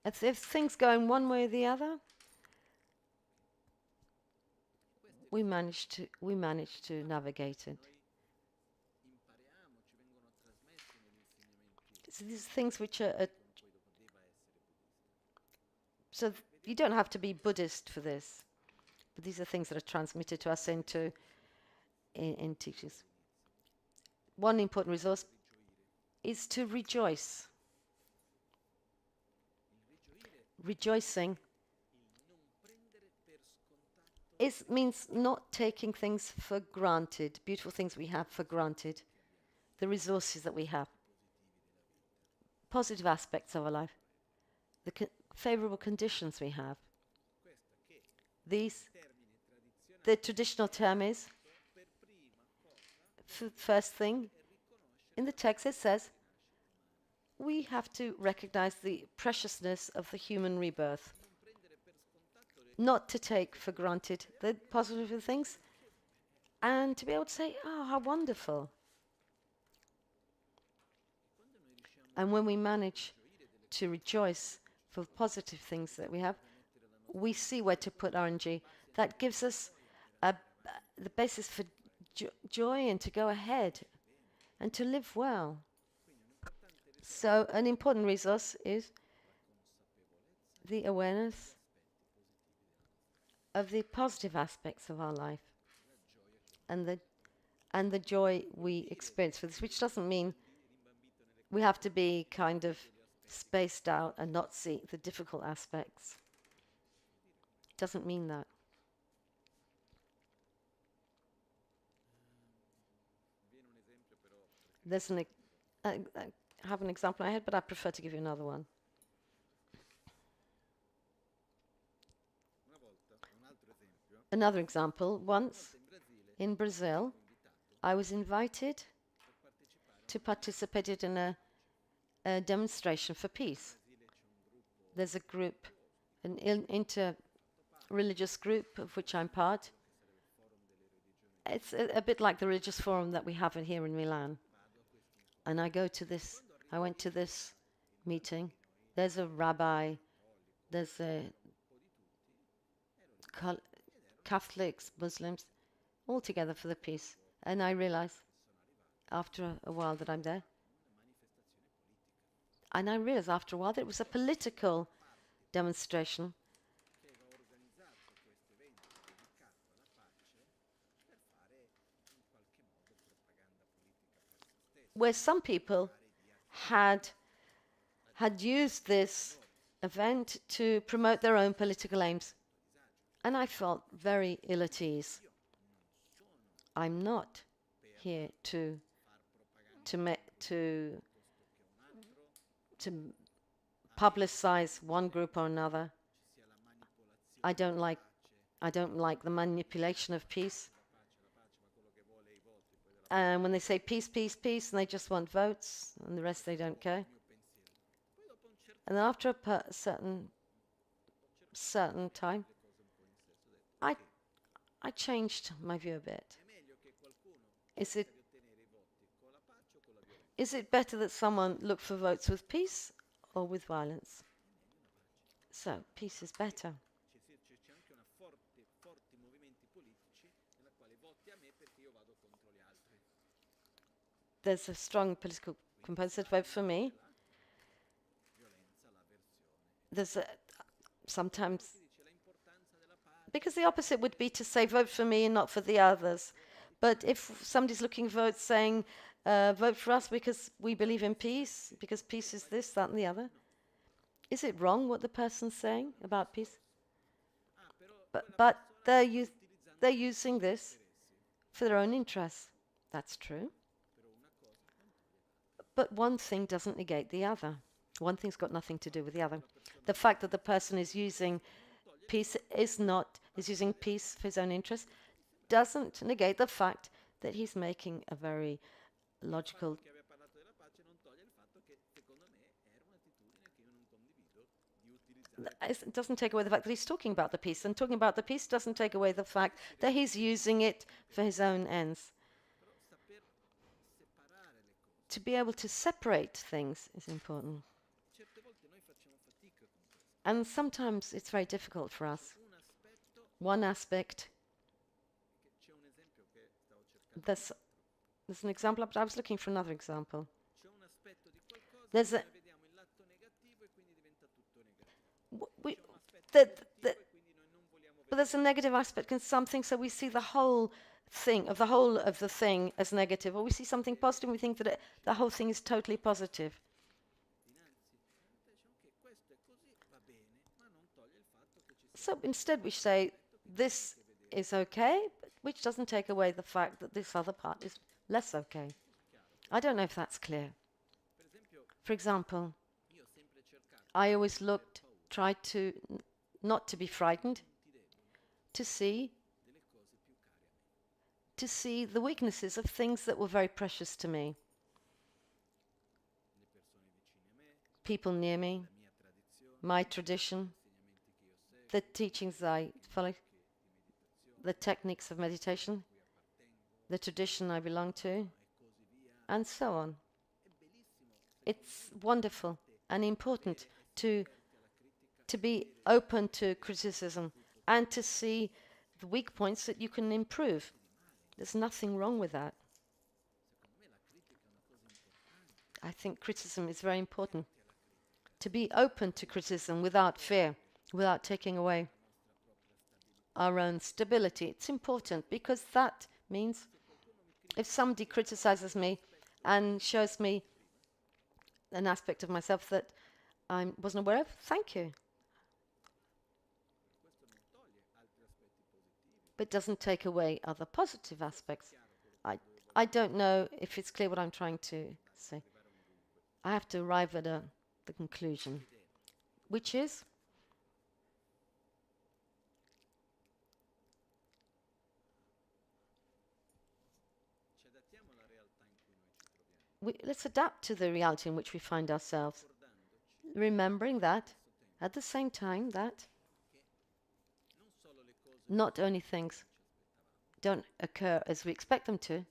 if things go in one way or the other, we manage to navigate it. So these things which are so you don't have to be Buddhist for this, but these are things that are transmitted to us in teachings. One important resource is to rejoice. Rejoicing means not taking things for granted, beautiful things we have for granted, the resources that we have, positive aspects of our life, the favorable conditions we have. The traditional term is, first thing, in the text it says, we have to recognize the preciousness of the human rebirth. Not to take for granted the positive things, and to be able to say, oh, how wonderful. And when we manage to rejoice for the positive things that we have, we see where to put our energy. That gives us the basis for joy and to go ahead and to live well. So an important resource is the awareness of the positive aspects of our life and the joy we experience for this, which doesn't mean we have to be kind of spaced out and not see the difficult aspects. It doesn't mean that. There's I have an example in my head, but I prefer to give you another one. Another example, once in Brazil, I was invited to participate in a demonstration for peace. There's a group, an inter-religious group of which I'm part. It's a bit like the religious forum that we have here in Milan. And I went to this meeting. There's a rabbi, there's Catholics, Muslims, all together for the peace. And I realized after a while that I'm there. And I realized after a while that it was a political demonstration. Where some people had used this event to promote their own political aims. And I felt very ill at ease. I'm not here to publicize one group or another. I don't like the manipulation of peace. And when they say peace, peace, peace, and they just want votes, and the rest they don't care. And after a certain certain time, I changed my view a bit. Is it better that someone look for votes with peace or with violence? So, peace is better. There's a strong political component that vote for me. There's sometimes, because the opposite would be to say vote for me and not for the others. But if somebody's looking for votes saying vote for us because we believe in peace, because peace is this, that, and the other, is it wrong what the person's saying about peace? But they're using this for their own interests. That's true. But one thing doesn't negate the other. One thing's got nothing to do with the other. The fact that the person is using peace using peace for his own interest doesn't negate the fact that he's making a very logical. It doesn't take away the fact that he's talking about the peace, and talking about the peace doesn't take away the fact that he's using it for his own ends. To be able to separate things is important. And sometimes it's very difficult for us. One aspect, there's an example, but I was looking for another example. There's but there's a negative aspect in something, so we see the whole of the thing as negative, or we see something positive and we think that the whole thing is totally positive. So instead we say this is okay, but which doesn't take away the fact that this other part is less okay. I don't know if that's clear. For example, I always tried to not to be frightened, to see the weaknesses of things that were very precious to me. People near me, my tradition, the teachings I follow, the techniques of meditation, the tradition I belong to, and so on. It's wonderful and important to be open to criticism and to see the weak points that you can improve. There's nothing wrong with that. I think criticism is very important. To be open to criticism without fear, without taking away our own stability. It's important because that means if somebody criticizes me and shows me an aspect of myself that I wasn't aware of, thank you. But doesn't take away other positive aspects. I don't know if it's clear what I'm trying to say. I have to arrive at the conclusion, which is let's adapt to the reality in which we find ourselves, remembering that at the same time that not only things don't occur as we expect them to,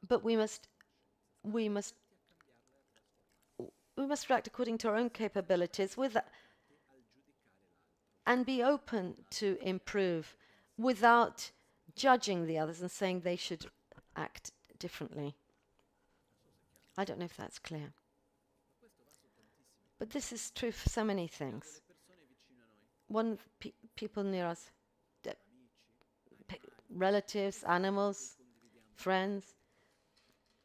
but we must react according to our own capabilities and be open to improve without judging the others and saying they should act differently. I don't know if that's clear. But this is true for so many things. People near us, relatives, animals, friends,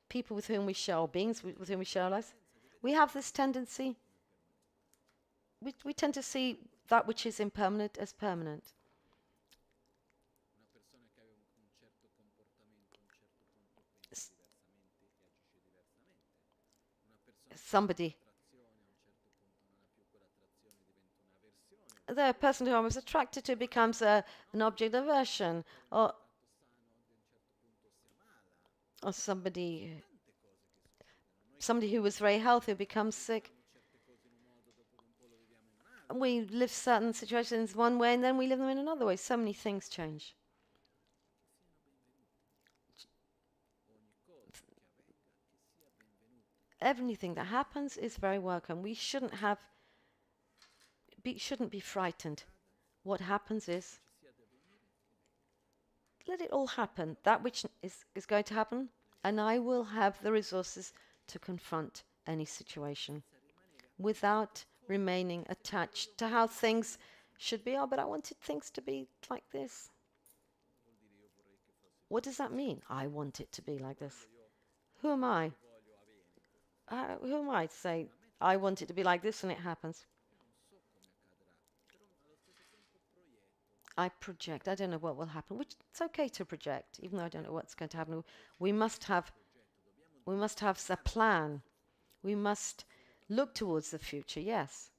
people with whom we share, beings with whom we share our lives, we have this tendency, we tend to see that which is impermanent as permanent. The person who I was attracted to becomes an object of aversion, or somebody who was very healthy becomes sick. We live certain situations one way and then we live them in another way. So many things change. Everything that happens is very welcome. We shouldn't be frightened. What happens is, let it all happen. That which is going to happen, and I will have the resources to confront any situation without remaining attached to how things should be. Oh, but I wanted things to be like this. What does that mean? I want it to be like this. Who am I? Who am I to say, I want it to be like this and it happens? I project. I don't know what will happen, which it's okay to project, even though I don't know what's going to happen. We must have a plan. We must look towards the future, yes,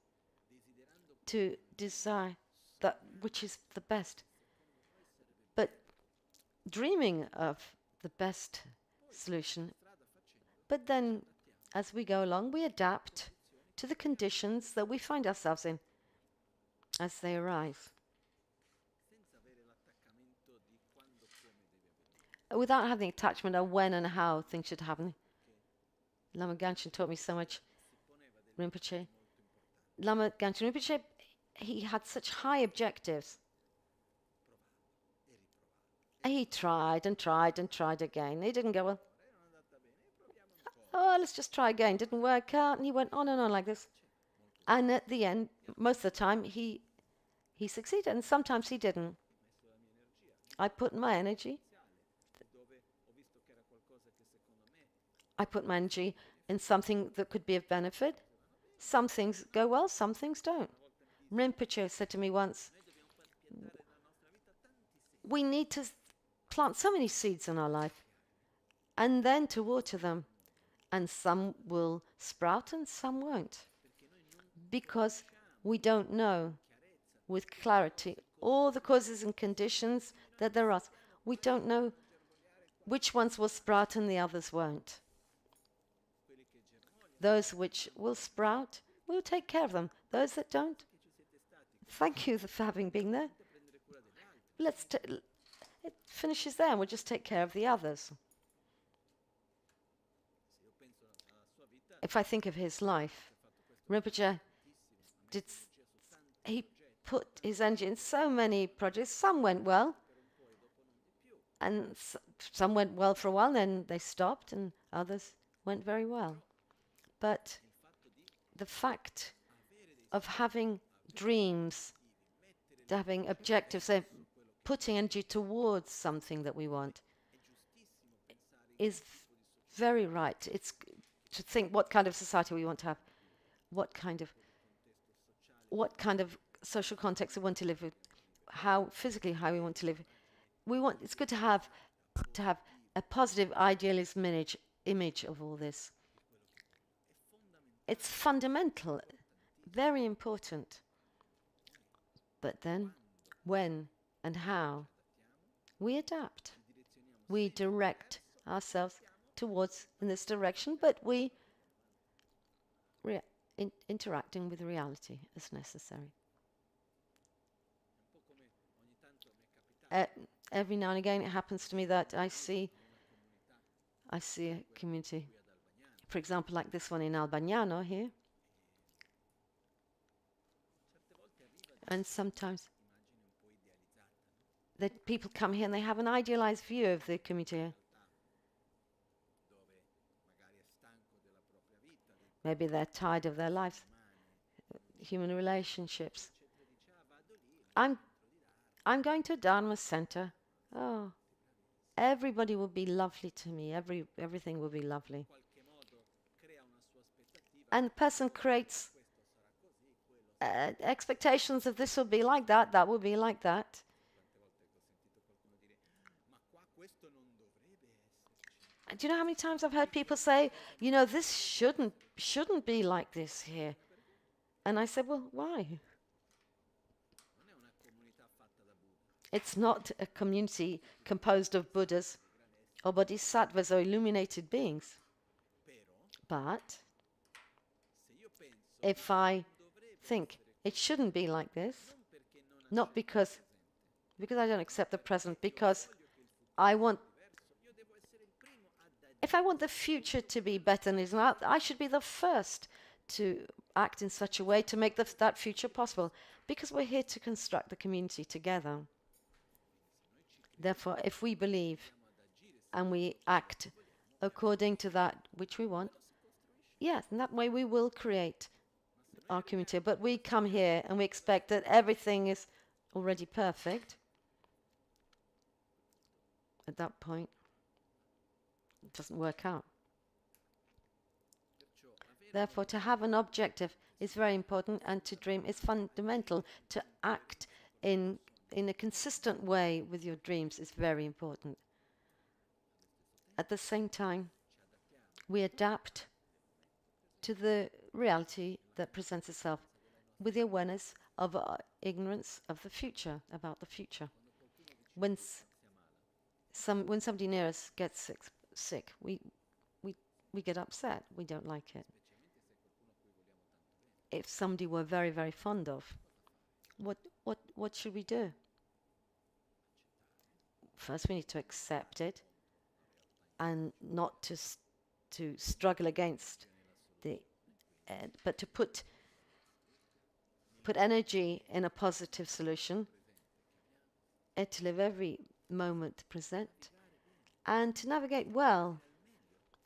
to desire that which is the best. But dreaming of the best solution, but then as we go along, we adapt to the conditions that we find ourselves in as they arise. Without having attachment of when and how things should happen. Lama Gangchen taught me so much. Rinpoche. Lama Gangchen Rinpoche, he had such high objectives. He tried and tried and tried again. He didn't go well. Oh, let's just try again. Didn't work out. And he went on and on like this. And at the end, most of the time, he succeeded. And sometimes he didn't. I put my energy. I put my energy in something that could be of benefit. Some things go well, some things don't. Rinpoche said to me once, we need to plant so many seeds in our life and then to water them. And some will sprout and some won't. Because we don't know with clarity all the causes and conditions that there are. We don't know which ones will sprout and the others won't. Those which will sprout, we'll take care of them. Those that don't, thank you for having been there. It finishes there and we'll just take care of the others. If I think of his life, Rinpoche he put his energy in so many projects. Some went well, and some went well for a while, then they stopped, and others went very well. But the fact of having dreams, having objectives, putting energy towards something that we want, is very right. It's to think what kind of society we want to have, what kind of social context we want to live with, how physically how we want to live. It's good to have a positive idealism image of all this. It's fundamental, very important. But then, when and how, we adapt. We direct ourselves towards in this direction, but we interacting with reality as necessary. Every now and again, it happens to me that I see a community. For example, like this one in Albagnano here. And sometimes that people come here and they have an idealized view of the community. Maybe they're tired of their lives, human relationships. I'm going to a Dharma center. Oh, everybody will be lovely to me. Everything will be lovely. And the person creates expectations of this will be like that, that will be like that. Do you know how many times I've heard people say, you know, this shouldn't be like this here? And I said, well, why? It's not a community composed of Buddhas or Bodhisattvas or illuminated beings. But if I think it shouldn't be like this, not because I don't accept the present, because I want, if I want the future to be better than it is now, I should be the first to act in such a way to make that future possible, because we're here to construct the community together. Therefore, if we believe and we act according to that which we want, yes, in that way we will create our community. But we come here and we expect that everything is already perfect. At that point, it doesn't work out. Therefore, to have an objective is very important, and to dream is fundamental. To act in a consistent way with your dreams is very important. At the same time, we adapt to the reality that presents itself with the awareness of our ignorance of the future, about the future. When somebody near us gets sick, we get upset. We don't like it. If somebody we're very, very fond of, what should we do? First, we need to accept it, and not to struggle against the, but to put energy in a positive solution, and to live every moment present, and to navigate well,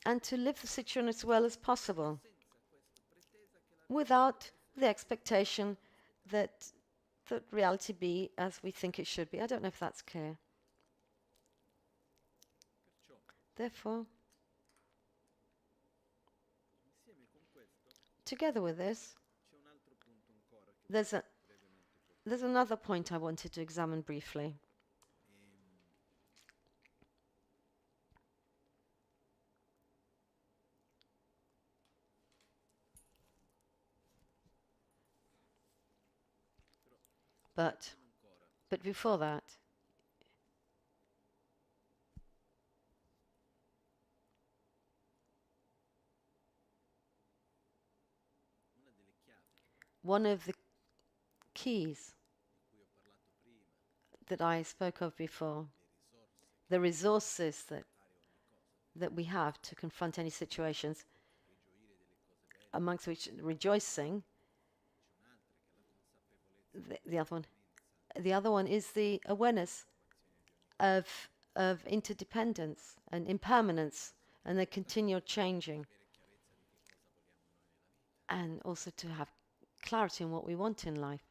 and to live the situation as well as possible, without the expectation that reality be as we think it should be. I don't know if that's clear. Therefore, together with this, there's another point I wanted to examine briefly. But before that, one of the keys that I spoke of before, the resources that we have to confront any situations, amongst which rejoicing, the other one is the awareness of interdependence and impermanence and the continual changing, and also to have clarity in what we want in life.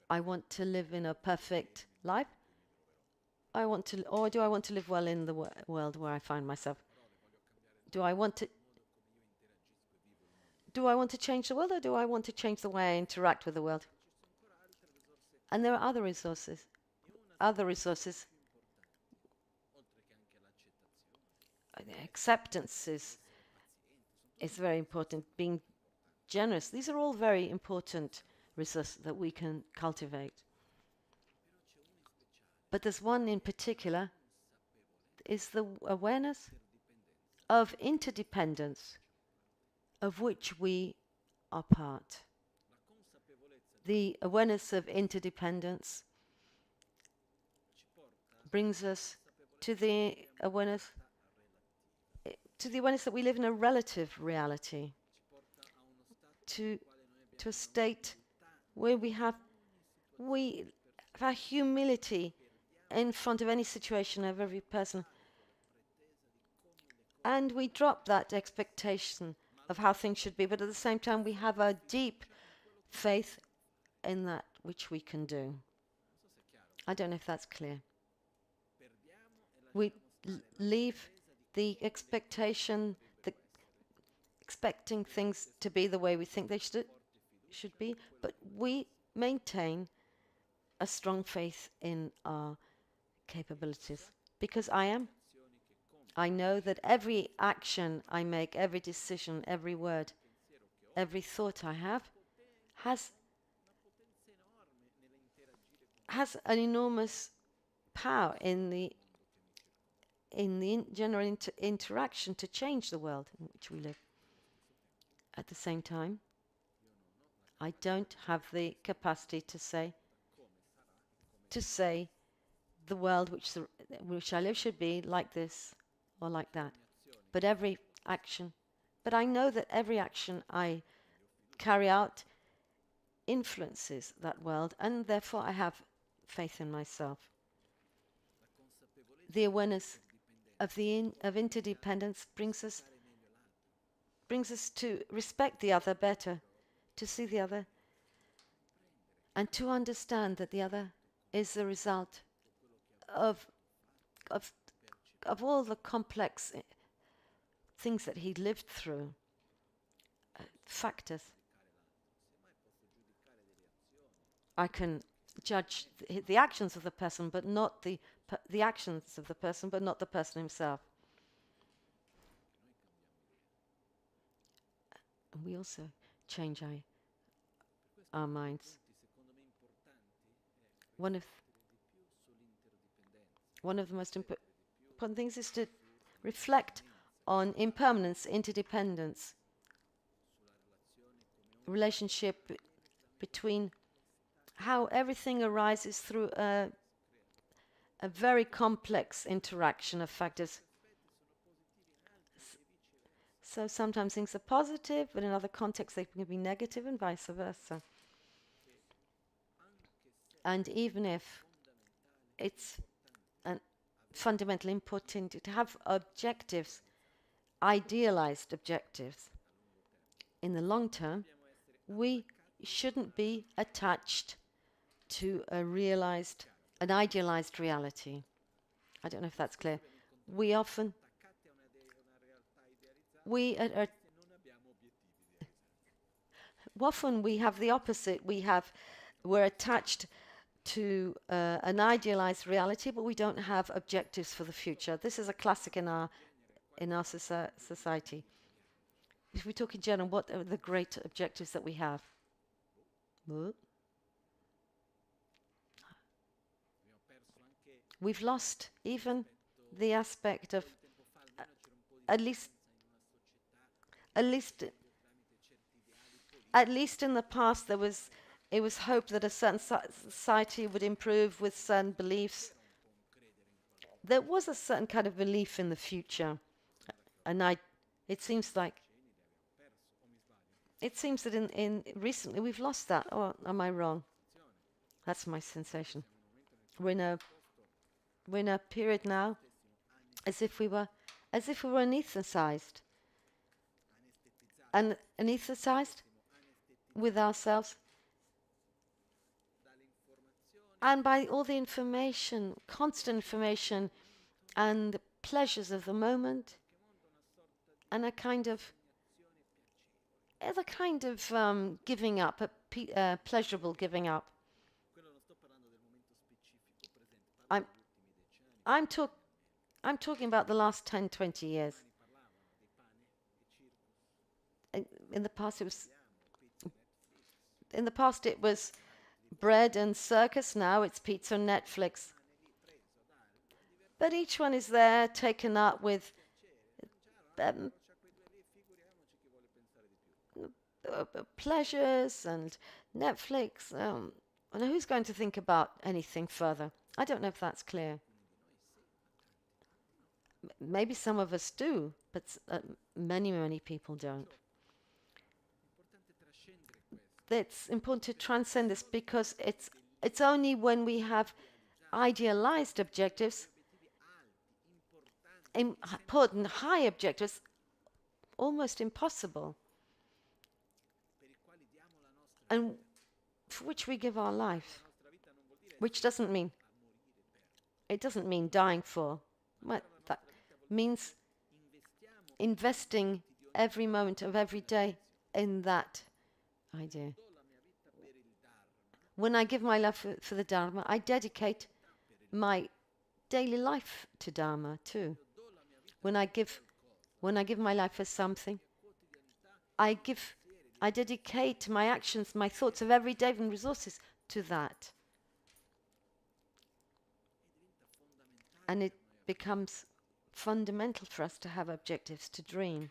I want to live in a perfect life. Or do I want to live well in the world where I find myself? Do I want to change the world, or do I want to change the way I interact with the world? And there are other resources. Acceptance is very important. Being generous. These are all very important resources that we can cultivate. But there's one in particular, is the awareness of interdependence, of which we are part. The awareness of interdependence brings us to the awareness that we live in a relative reality, to a state where we have humility in front of any situation, of every person, and we drop that expectation of how things should be, but at the same time we have a deep faith in that which we can do. I don't know if that's clear. We leave the expectation, expecting things to be the way we think they should be, but we maintain a strong faith in our capabilities. Because I know that every action I make, every decision, every word, every thought I have has an enormous power in the in the general interaction to change the world in which we live. At the same time, I don't have the capacity to say the world which I live should be like this or like that. But I know that every action I carry out influences that world, and therefore I have faith in myself. The awareness of interdependence brings us to respect the other better, to see the other, and to understand that the other is the result of all the complex things that he lived through, factors. I can judge the actions of the person, but not the actions of the person, but not the person himself. And we also change our minds. One of the most important things is to reflect on impermanence, interdependence, relationship between how everything arises through a very complex interaction of factors. So sometimes things are positive, but in other contexts they can be negative, and vice versa. And even if it's fundamentally important to have objectives, idealized objectives, in the long term, we shouldn't be attached to an idealized reality. I don't know if that's clear. Often we have the opposite. We're attached to an idealized reality, but we don't have objectives for the future. This is a classic in our society. If we talk in general, what are the great objectives that we have? We've lost even the aspect of at least in the past it was hoped that a certain society would improve with certain beliefs. There was a certain kind of belief in the future, and it seems that in recently we've lost that. Or am I wrong? That's my sensation. We're in a period now as if we were anesthetized with ourselves and by all the information, constant information, and the pleasures of the moment, and a kind of giving up, pleasurable giving up. I'm talking about the last 10, 20 years. In the past it was bread and circus. Now it's pizza and Netflix. But each one is there, taken up with pleasures and Netflix. And who's going to think about anything further? I don't know if that's clear. Maybe some of us do, but many, many people don't. It's important to transcend this, because it's only when we have idealized objectives, important high objectives, almost impossible, and for which we give our life, which doesn't mean dying for. That means investing every moment of every day in that idea. When I give my life for the Dharma, I dedicate my daily life to Dharma too. When I give my life for something, I dedicate my actions, my thoughts of every day and resources to that. And it becomes fundamental for us to have objectives, to dream.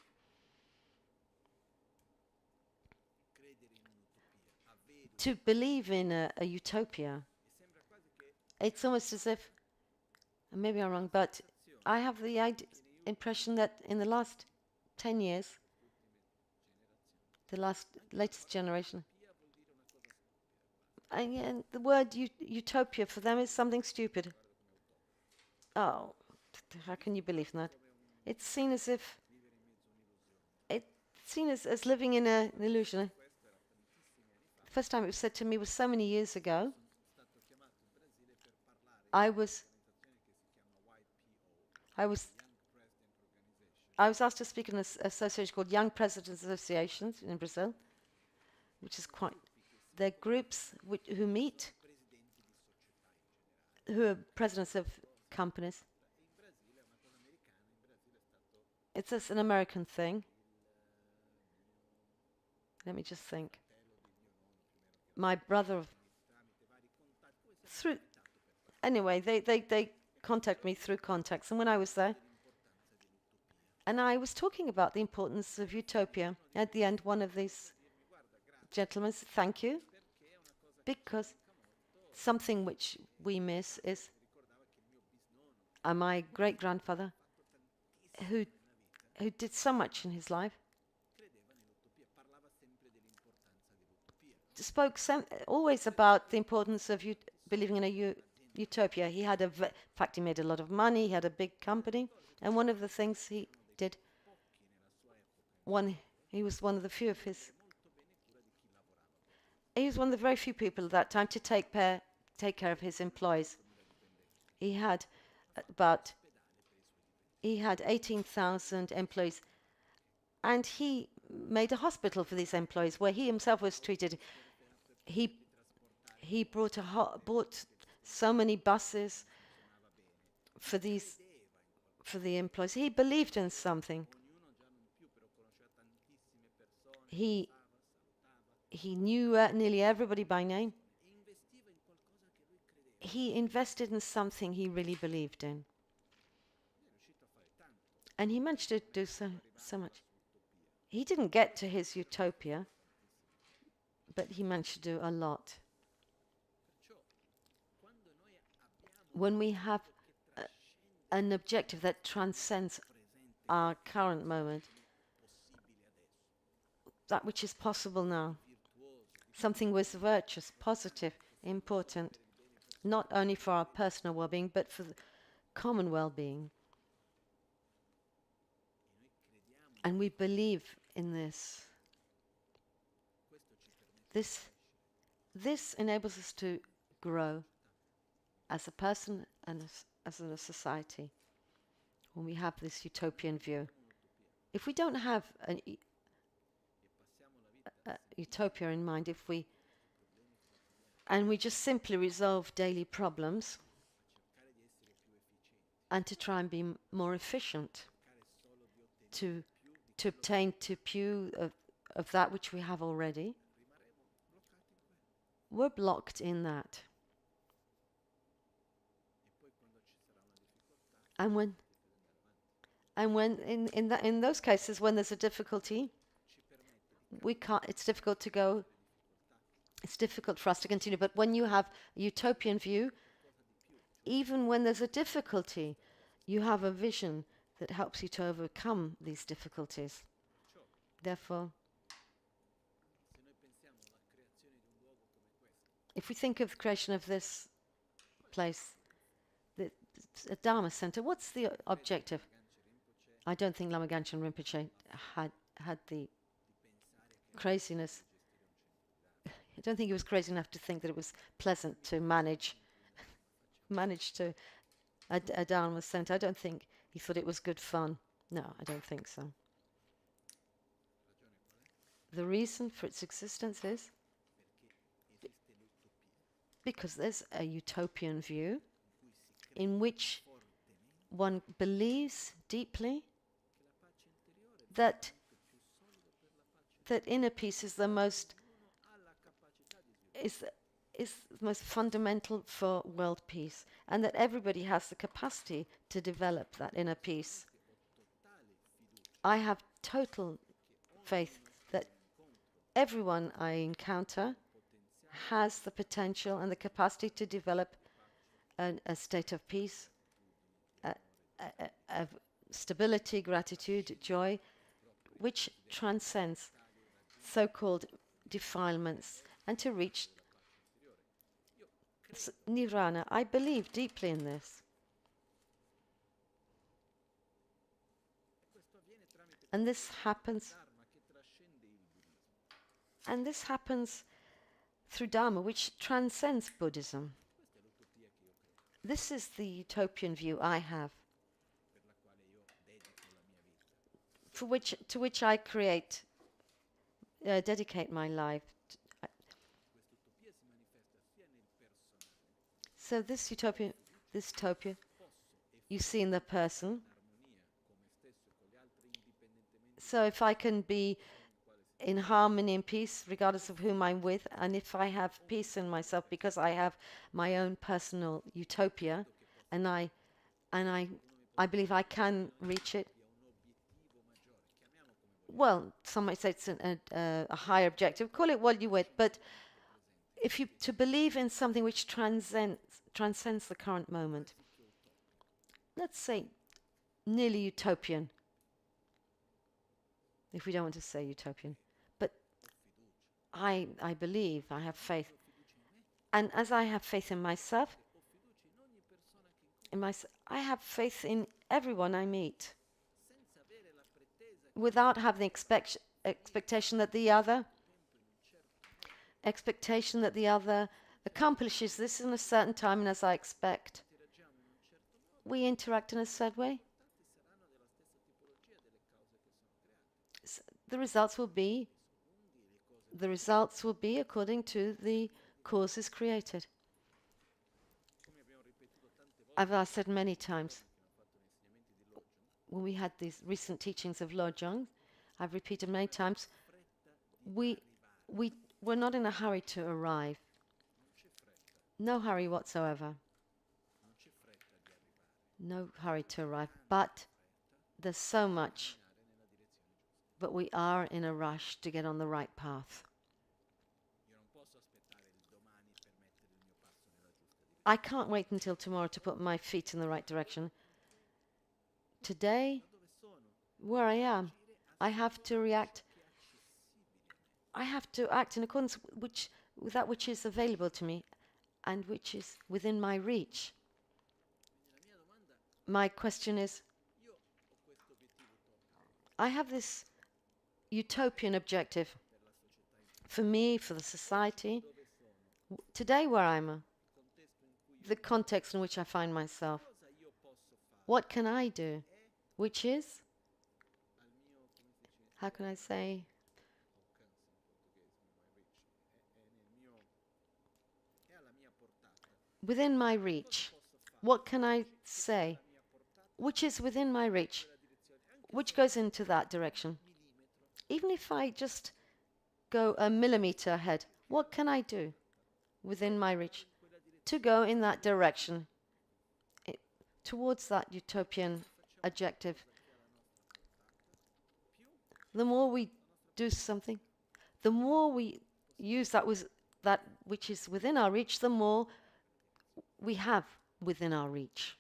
To believe in a utopia. It's almost as if, and maybe I'm wrong, but I have the impression that in the last 10 years, the latest generation, and the word utopia for them is something stupid. Oh, how can you believe in that? It's seen as if, it's seen as living in an illusion. The first time it was said to me was so many years ago. I was asked to speak in an association called Young Presidents Associations in Brazil, which is quite, they're groups who meet, who are presidents of companies. It's just an American thing. Let me just think. My brother, anyway, they contact me through contacts, and when I was there, and I was talking about the importance of utopia. At the end, one of these gentlemen said, "Thank you," because something which we miss is my great-grandfather, who did so much in his life, spoke always about the importance of believing in a utopia. He had in fact, he made a lot of money. He had a big company, and one of the things he did, he was one of the few of his. He was one of the very few people at that time to take care of his employees. He had 18,000 employees, and he made a hospital for these employees where he himself was treated. He bought so many buses for the employees. He believed in something. He knew nearly everybody by name. He invested in something he really believed in. And he managed to do so much. He didn't get to his utopia, but he managed to do a lot. When we have an objective that transcends our current moment, that which is possible now, something was virtuous, positive, important, not only for our personal well-being, but for the common well-being. And we believe in this. This enables us to grow as a person and as a society when we have this utopian view. If we don't have a utopia in mind, we just simply resolve daily problems and to try and be more efficient, to obtain of that which we have already, we're blocked in that. And when in those cases when there's a difficulty, it's difficult to go. It's difficult for us to continue. But when you have a utopian view, even when there's a difficulty, you have a vision that helps you to overcome these difficulties. Therefore, if we think of the creation of this place, a Dharma center, what's the objective? I don't think Lama Gangchen Rinpoche had the craziness. I don't think he was crazy enough to think that it was pleasant to manage a Dharma center. I don't think he thought it was good fun. No, I don't think so. The reason for its existence is because there's a utopian view in which one believes deeply that inner peace is the most is the most fundamental for world peace, and that everybody has the capacity to develop that inner peace. I have total faith that everyone I encounter has the potential and the capacity to develop a state of peace, of stability, gratitude, joy, which transcends so-called defilements, and to reach nirvana. I believe deeply in this. And this happens through Dharma, which transcends Buddhism. This is the utopian view I have, to which I dedicate my life. So this utopia you see in the person. So if I can be in harmony and peace regardless of whom I'm with, and if I have peace in myself because I have my own personal utopia, and I believe I can reach it. Well, some might say it's a higher objective. Call it what you would, but if you to believe in something which transcends the current moment, let's say nearly utopian, if we don't want to say utopian, but I believe, I have faith, and as I have faith in myself, I have faith in everyone I meet, without having the expectation that the other accomplishes this in a certain time and as I expect. We interact in a certain way. The results will be according to the causes created. As I said many times, when we had these recent teachings of Lojong, I've repeated many times, we're not in a hurry to arrive. No hurry whatsoever. No hurry to arrive. But there's so much. But we are in a rush to get on the right path. I can't wait until tomorrow to put my feet in the right direction. Today, where I am, I have to react. I have to act in accordance with that which is available to me and which is within my reach. My question is, I have this utopian objective for me, for the society. Today where I'm, the context in which I find myself. What can I do? Which is, how can I say, within my reach. What can I say? Which is within my reach, which goes into that direction. Even if I just go a millimeter ahead, what can I do within my reach to go in that direction, towards that utopian objective? The more we do something, the more we use that which is within our reach, the more we have within our reach.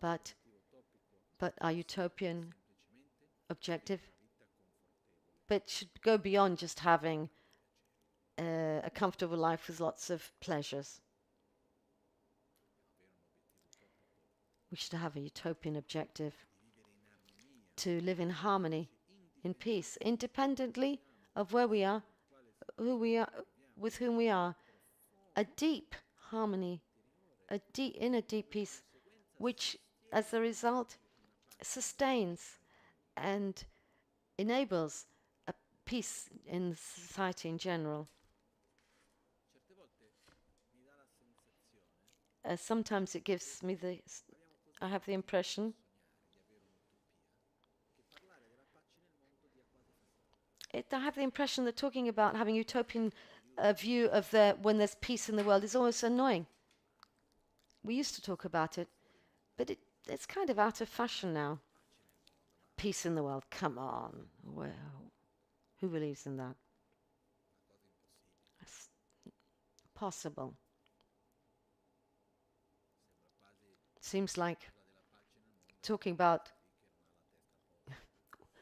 But our utopian objective, but should go beyond just having a comfortable life with lots of pleasures. We should have a utopian objective to live in harmony, in peace, independently of where we are, who we are, with whom we are. A deep harmony, inner deep peace, which as a result sustains and enables a peace in society in general. Sometimes it gives me I have the impression that talking about having utopian a view of when there's peace in the world is almost annoying. We used to talk about it, but it's kind of out of fashion now. Peace in the world, come on. Well, who believes in that? It's possible. Seems like talking about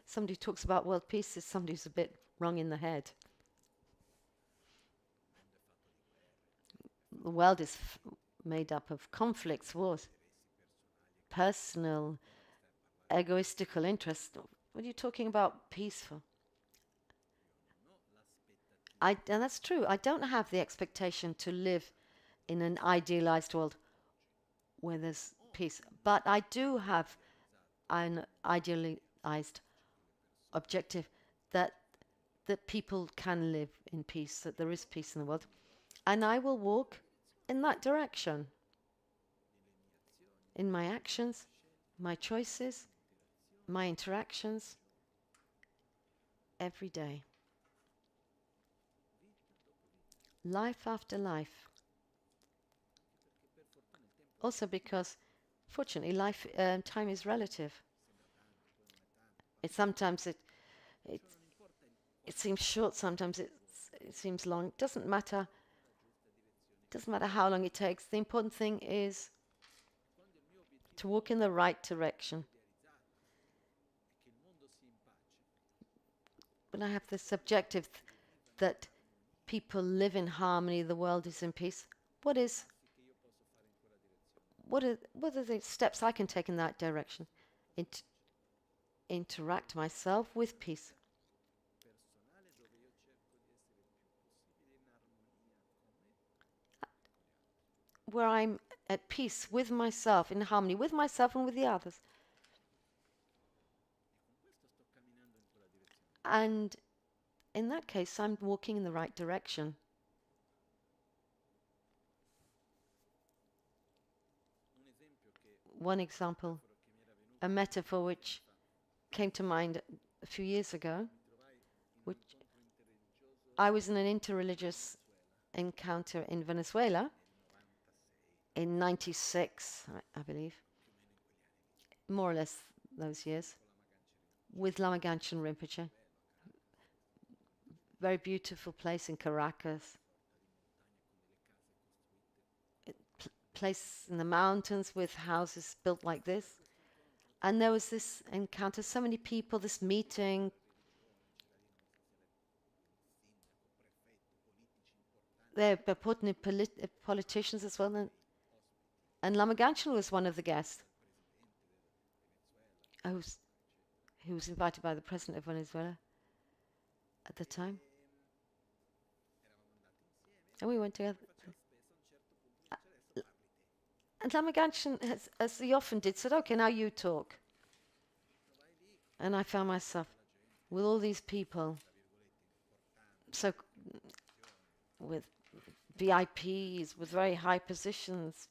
somebody who talks about world peace is somebody who's a bit wrong in the head. The world is made up of conflicts, wars, personal, egoistical interests. What are you talking about peace for? And that's true. I don't have the expectation to live in an idealized world where there's peace. But I do have an idealized objective that people can live in peace, that there is peace in the world. And I will walk in that direction. In my actions, my choices, my interactions, every day. Life after life. Also because, fortunately, time is relative. Sometimes it seems short, sometimes it seems long. It doesn't matter how long it takes. The important thing is to walk in the right direction. When I have this objective that people live in harmony, the world is in peace, what are the steps I can take in that direction? Interact myself with peace. Where I'm at peace with myself, in harmony with myself and with the others. And in that case, I'm walking in the right direction. One example, a metaphor which came to mind a few years ago, which I was in an interreligious encounter in Venezuela in 96, I believe, more or less those years, with Lama Gangchen Rinpoche. Very beautiful place in Caracas. Place in the mountains with houses built like this. And there was this encounter, so many people, this meeting. There were important politicians as well. And Lama Gangchen was one of the guests. Who was invited by the president of Venezuela at the time. And we went together. And Lama Gangchen, as he often did, said, okay, now you talk. And I found myself with all these people, so with VIPs, with very high positions,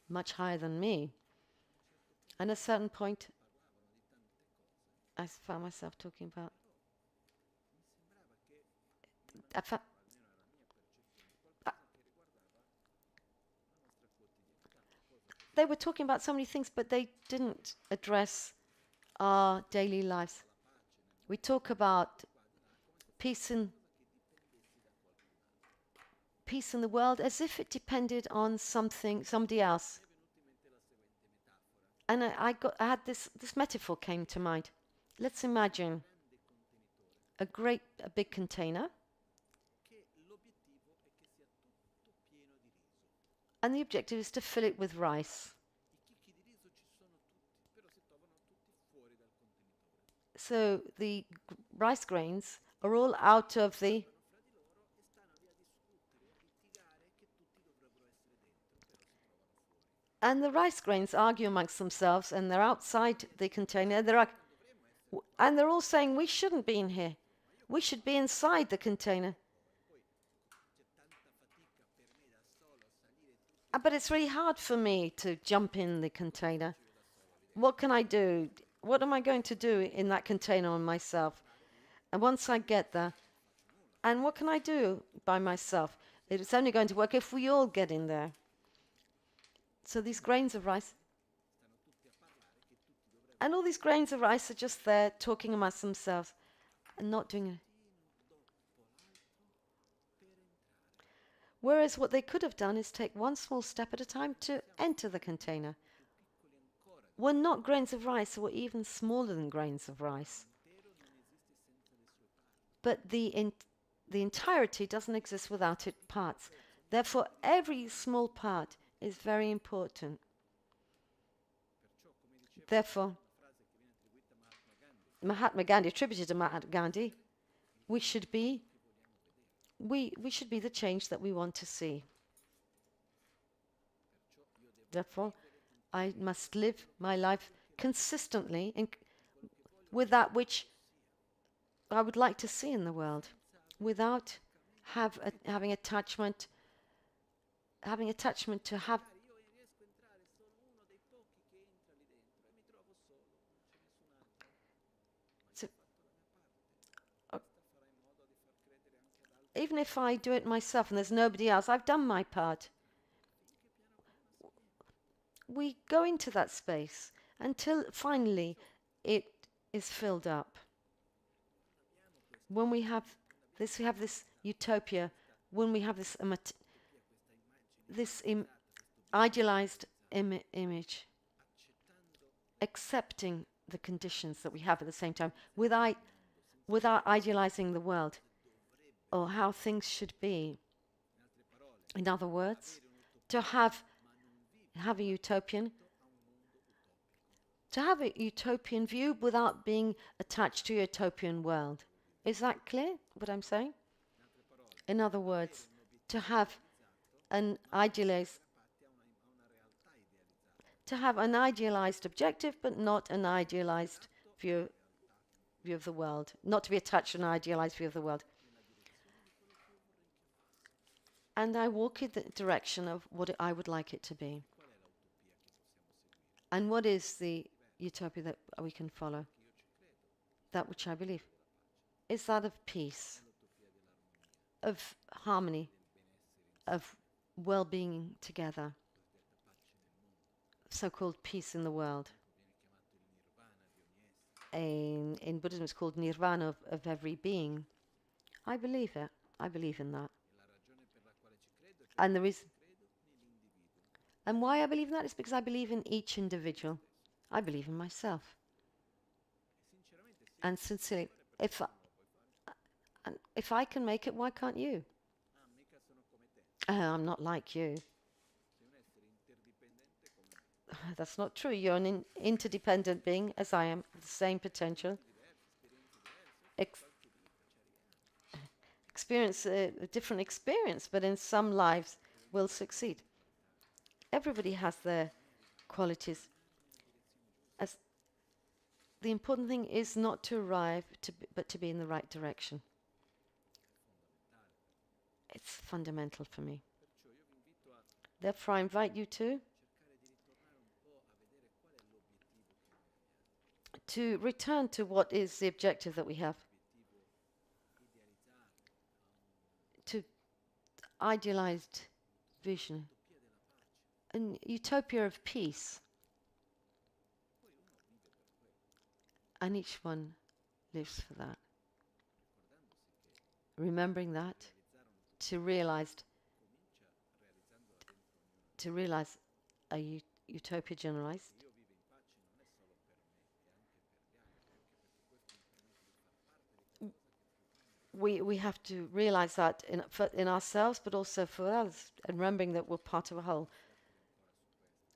much higher than me. And at a certain point, I found myself talking about they were talking about so many things, but they didn't address our daily lives. We talk about peace in the world as if it depended on somebody else. And I had this metaphor came to mind. Let's imagine a big container. And the objective is to fill it with rice. So the rice grains are all out of the... And the rice grains argue amongst themselves, and they're outside the container. And they're all saying, we shouldn't be in here. We should be inside the container. But it's really hard for me to jump in the container. What can I do? What am I going to do in that container on myself? And once I get there, And what can I do by myself? It's only going to work if we all get in there. So these grains of rice, and all these grains of rice are just there talking amongst themselves and not doing it. Whereas what they could have done is take one small step at a time to enter the container. Were not grains of rice, or even smaller than grains of rice. But the entirety doesn't exist without its parts. Therefore, every small part is very important. Therefore, Mahatma Gandhi, attributed to Mahatma Gandhi, we should be the change that we want to see. Therefore, I must live my life consistently with that which I would like to see in the world, without having attachment to have. Even if I do it myself and there's nobody else, I've done my part. We go into that space until finally it is filled up. When we have this utopia, when we have this idealized image, accepting the conditions that we have at the same time, without idealizing the world or how things should be. In other words, to have a utopian view without being attached to a utopian world. Is that clear, what I'm saying? In other words, to have an idealized objective, but not an idealized view of the world. Not to be attached to an idealized view of the world. And I walk in the direction of what I would like it to be. And what is the utopia that we can follow? That which I believe is that of peace, of harmony, of well-being together, so-called peace in the world. In Buddhism it's called nirvana of every being. I believe it. I believe in that. And the reason, and why I believe in that is because I believe in each individual. I believe in myself. And sincerely, if I can make it, why can't you? I'm not like you. That's not true. You're an interdependent being, as I am, the same potential. Experience a different experience, but in some lives will succeed. Everybody has their qualities. As the important thing is not to arrive, but to be in the right direction. It's fundamental for me. Therefore, I invite you to return to what is the objective that we have. To idealized vision. An utopia of peace. And each one lives for that. Remembering that, to realize a utopia generalized. We have to realize that in ourselves, but also for others, and remembering that we're part of a whole.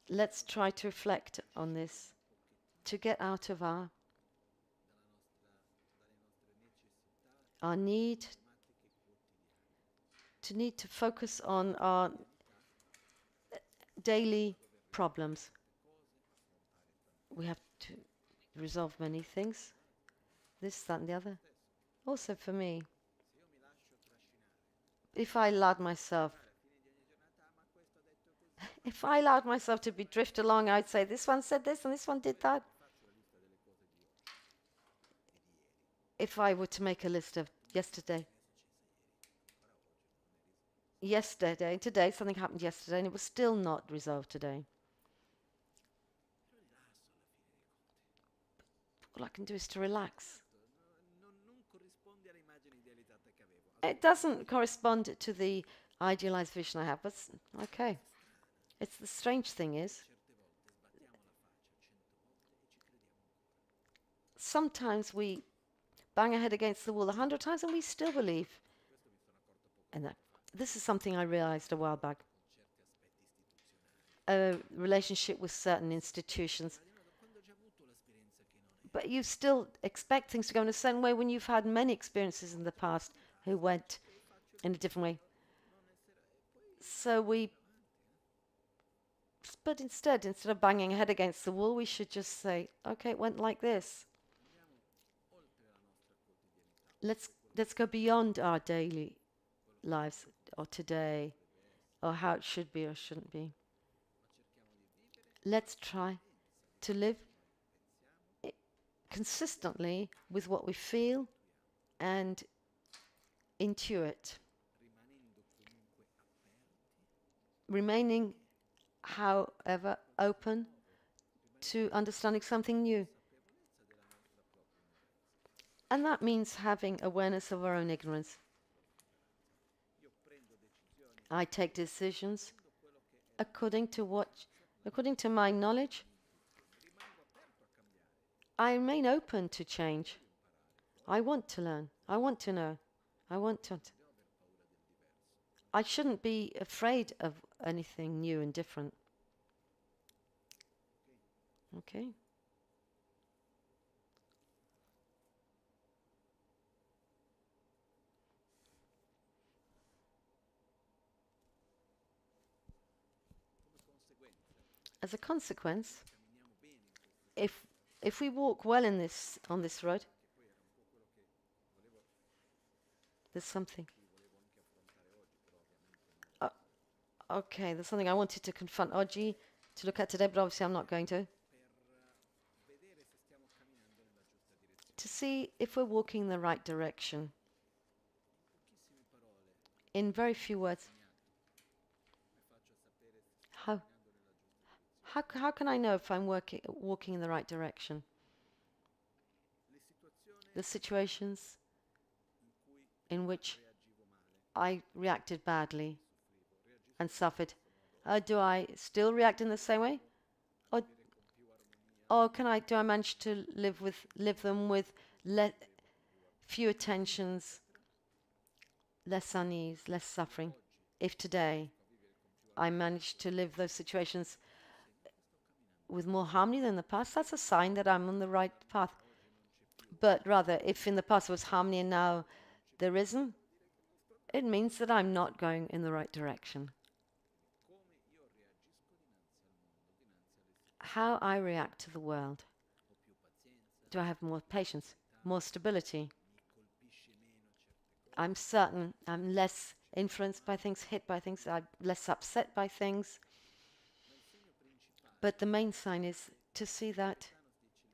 Let's try to reflect on this, to get out of our need to focus on our daily problems. We have to resolve many things, this, that, and the other. Also for me, if I allowed myself to be drift along, I'd say this one said this and this one did that. If I were to make a list of yesterday, yesterday, today, something happened yesterday, and it was still not resolved today. All I can do is to relax. It doesn't correspond to the idealized vision I have, but okay. It's the strange thing is, sometimes we bang our head against the wall 100 times and we still believe in that. This is something I realized a while back. A relationship with certain institutions. But you still expect things to go in a certain way when you've had many experiences in the past who went in a different way. So but instead of banging our head against the wall, we should just say, okay, it went like this. Let's go beyond our daily lives, or today, or how it should be or shouldn't be. Let's try to live consistently with what we feel and intuit, remaining, however, open to understanding something new. And that means having awareness of our own ignorance. I take decisions according to my knowledge. I remain open to change. I want to learn. I want to know. I shouldn't be afraid of anything new and different. Okay? As a consequence, if we walk well on this road, there's something. Okay, there's something I wanted to confront Oggi, to look at today, but obviously I'm not going to. To see if we're walking in the right direction. In very few words. How can I know if I'm walking in the right direction? The situations in which I reacted badly and suffered. Do I still react in the same way? Or do I manage to live them with fewer tensions, less unease, less suffering? If today I manage to live those situations with more harmony than the past, that's a sign that I'm on the right path. But rather, if in the past there was harmony and now there isn't, it means that I'm not going in the right direction. How I react to the world. Do I have more patience, more stability? I'm certain I'm less influenced by things, hit by things, I'm less upset by things. But the main sign is to see that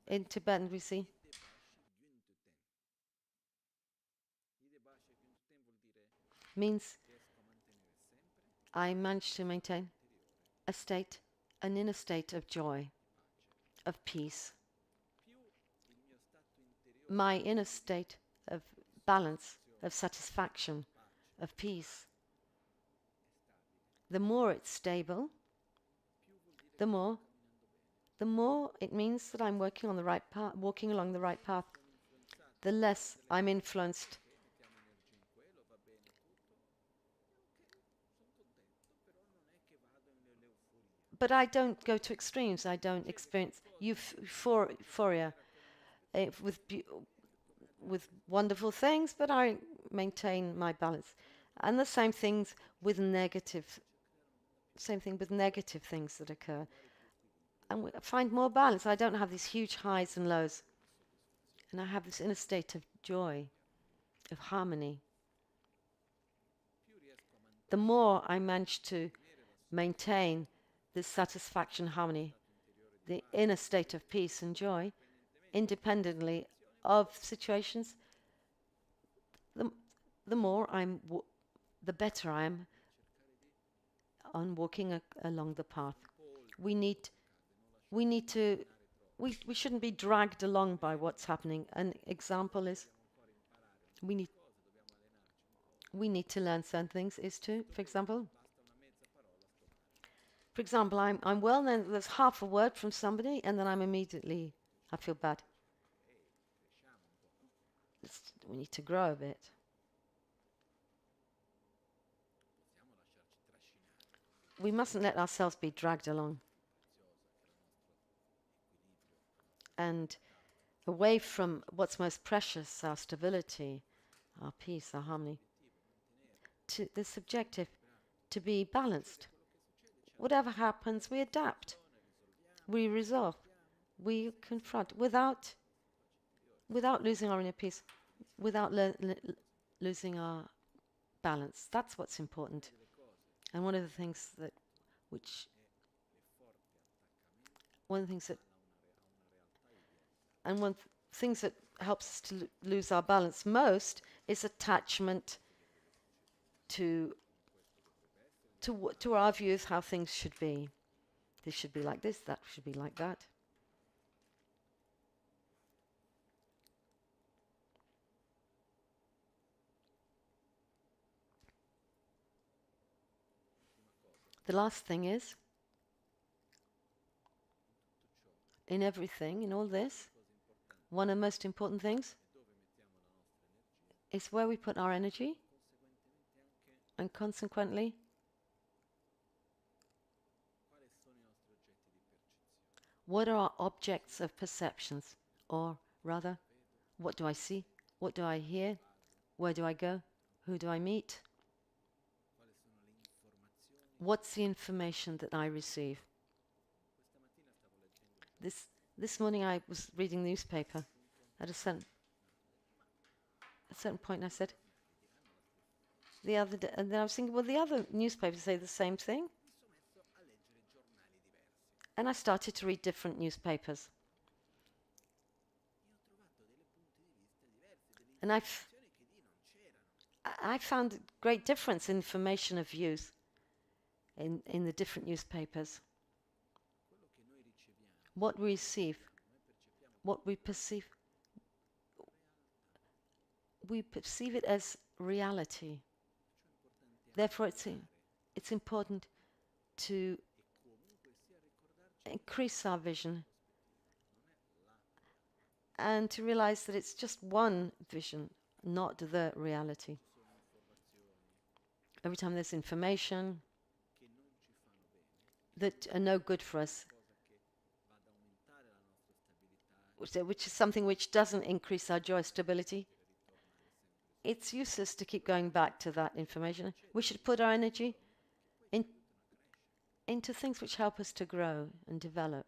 in Tibetan we see means I manage to maintain an inner state of joy, of peace. My inner state of balance, of satisfaction, of peace. The more it's stable, the more it means that I'm walking along the right path. The less I'm influenced. But I don't go to extremes. I don't experience euphoria with wonderful things, but I maintain my balance. And the same thing with negative things that occur. And I find more balance. I don't have these huge highs and lows. And I have this inner state of joy, of harmony. The more I manage to maintain this satisfaction, harmony, the inner state of peace and joy, independently of situations, the better I am on walking along the path. We shouldn't be dragged along by what's happening. An example is we need to learn certain things is to, for example, I'm well, then there's half a word from somebody, and then I feel bad. We need to grow a bit. We mustn't let ourselves be dragged along and away from what's most precious, our stability, our peace, our harmony, to the subjective, to be balanced. Whatever happens, we adapt, we resolve, we confront without losing our inner peace, without losing our balance. That's what's important. And one of the things that helps us to lose our balance most is attachment to our views how things should be. This should be like this, that should be like that. The last thing is, in everything, in all this, one of the most important things is where we put our energy, and consequently, what are our objects of perceptions? Or rather, what do I see? What do I hear? Where do I go? Who do I meet? What's the information that I receive? This morning I was reading the newspaper. At a certain point I said, the other day, and then I was thinking, well, the other newspapers say the same thing. And I started to read different newspapers. And I found a great difference in information of views in the different newspapers. What we receive, what we perceive it as reality. Therefore, it's important to increase our vision and to realize that it's just one vision, not the reality. Every time there's information that are no good for us, which is something which doesn't increase our joy, stability, it's useless to keep going back to that information. We should put our energy into things which help us to grow and develop.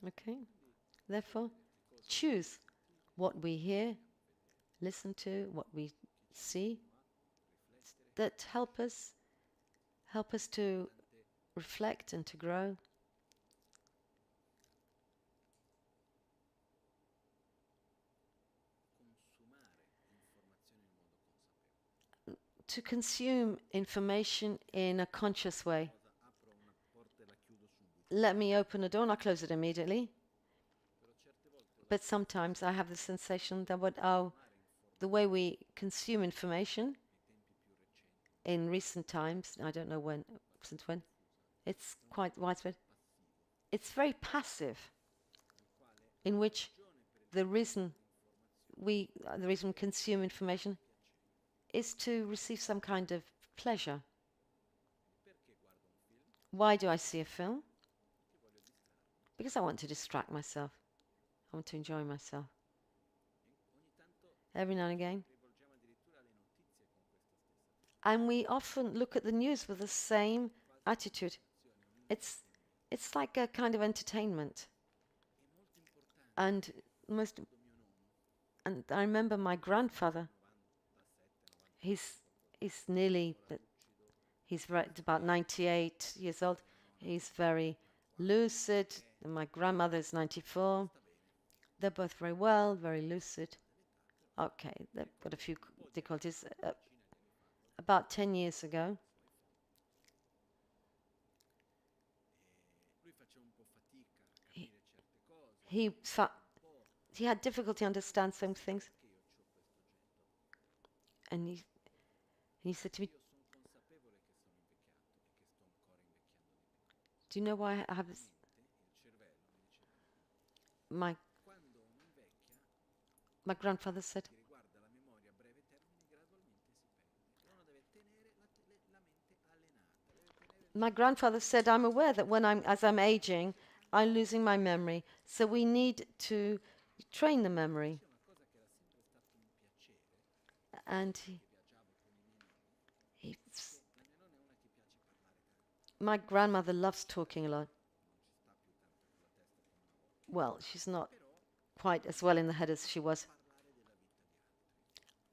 Okay? Therefore, choose what we hear, listen to, what we see, that help us to reflect and to grow. To consume information in a conscious way. Let me open a door and I'll close it immediately. But sometimes I have the sensation that the way we consume information in recent times, I don't know since when, it's quite widespread. It's very passive, in which the reason we consume information is to receive some kind of pleasure. Why do I see a film? Because I want to distract myself. I want to enjoy myself. Every now and again. And we often look at the news with the same attitude. It's like a kind of entertainment. And I remember my grandfather. He's about 98 years old. He's very lucid. And my grandmother's 94. They're both very well, very lucid. Okay, they've got a few difficulties. about 10 years ago. He had difficulty understanding some things. And he said to me, do you know why I have this? My grandfather said, I'm aware that as I'm aging, I'm losing my memory. So we need to train the memory. And my grandmother loves talking a lot. Well, she's not quite as well in the head as she was.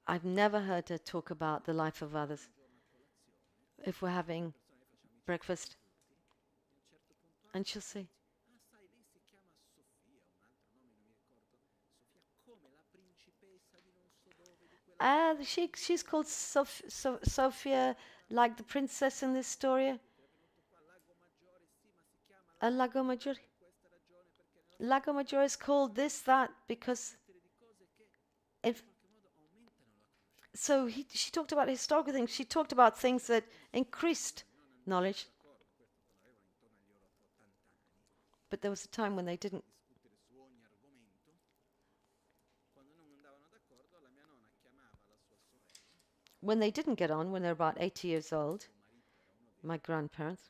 I've never heard her talk about the life of others. If we're having breakfast, and she'll say, she's called Sophia, like the princess in this story. Lago Maggiore. Lago Maggiore is called this, that, because she talked about historical things. She talked about things that increased knowledge. But there was a time when they didn't. When they didn't get on, when they were about 80 years old, my grandparents,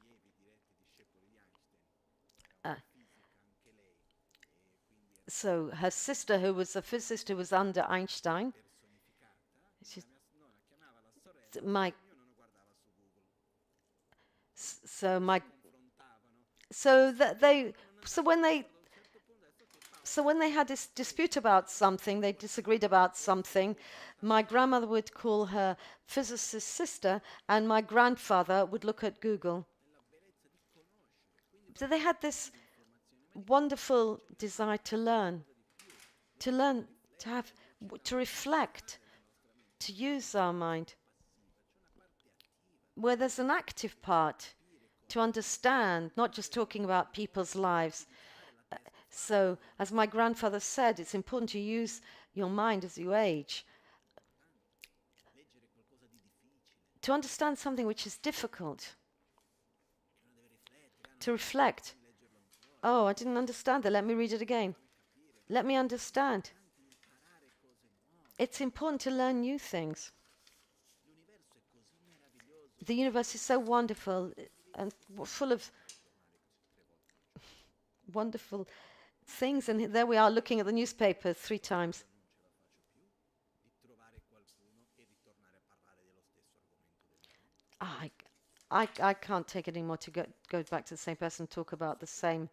so her sister, who was a physicist who was under Einstein, when they had this dispute about something, they disagreed about something, my grandmother would call her physicist sister, and my grandfather would look at Google. So they had this wonderful desire to learn, to reflect, to use our mind. Where there's an active part, to understand, not just talking about people's lives. So, as my grandfather said, it's important to use your mind as you age. To understand something which is difficult. To reflect. Oh, I didn't understand that. Let me read it again. Let me understand. It's important to learn new things. The universe is so wonderful and full of wonderful things. And there we are looking at the newspaper 3 times. I can't take it anymore to go back to the same person and talk about the same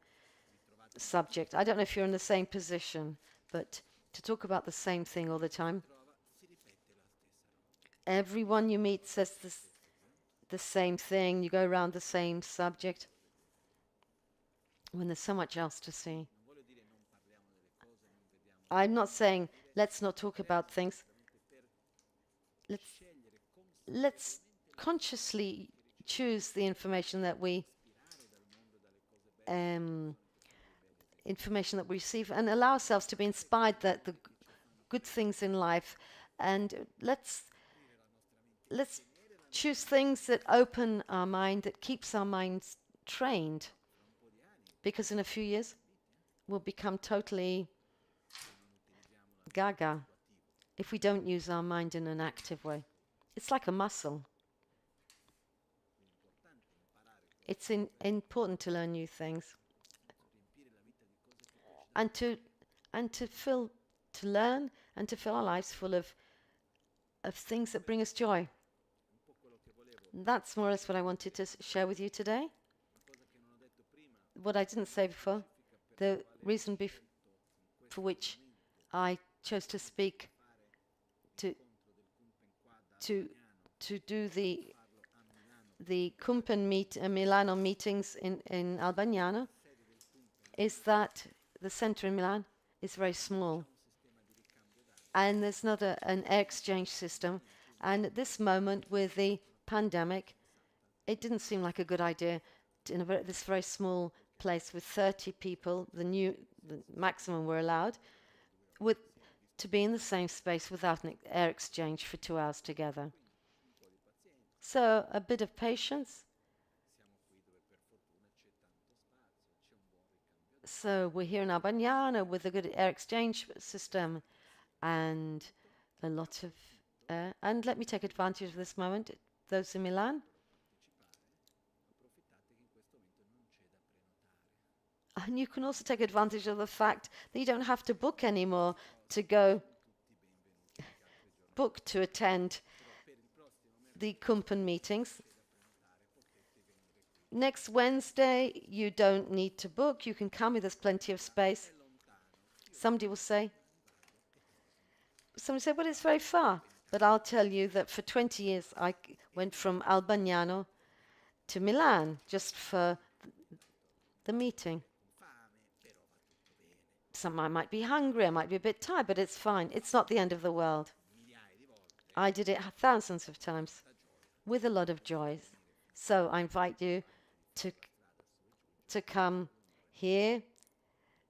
subject. I don't know if you're in the same position, but to talk about the same thing all the time. Everyone you meet says the same thing. You go around the same subject when there's so much else to see. I'm not saying let's not talk about things. Let's consciously choose the information that we receive, and allow ourselves to be inspired that the good things in life, and let's choose things that open our mind, that keeps our minds trained, because in a few years we'll become totally gaga if we don't use our mind in an active way. It's like a muscle. It's important to learn new things, and to learn and to fill our lives full of things that bring us joy. That's more or less what I wanted to share with you today. What I didn't say before, the reason for which I chose to speak, to do the Kunpen Milano meetings in Albaniano, is that the center in Milan is very small, and there's not an exchange system, And at this moment with the pandemic, it didn't seem like a good idea in this very small place with 30 people, the maximum we're allowed, to be in the same space without an air exchange for 2 hours together. So a bit of patience. So we're here in Albagnano with a good air exchange system and a lot of air. And let me take advantage of this moment, those in Milan. And you can also take advantage of the fact that you don't have to book anymore to go book to attend the Kunpen meetings. Next Wednesday, you don't need to book. You can come. There's plenty of space. Somebody will say, well, it's very far. But I'll tell you that for 20 years, I went from Albagnano to Milan just for the meeting. I might be hungry, I might be a bit tired, but it's fine. It's not the end of the world. I did it thousands of times with a lot of joy. So I invite you to come here.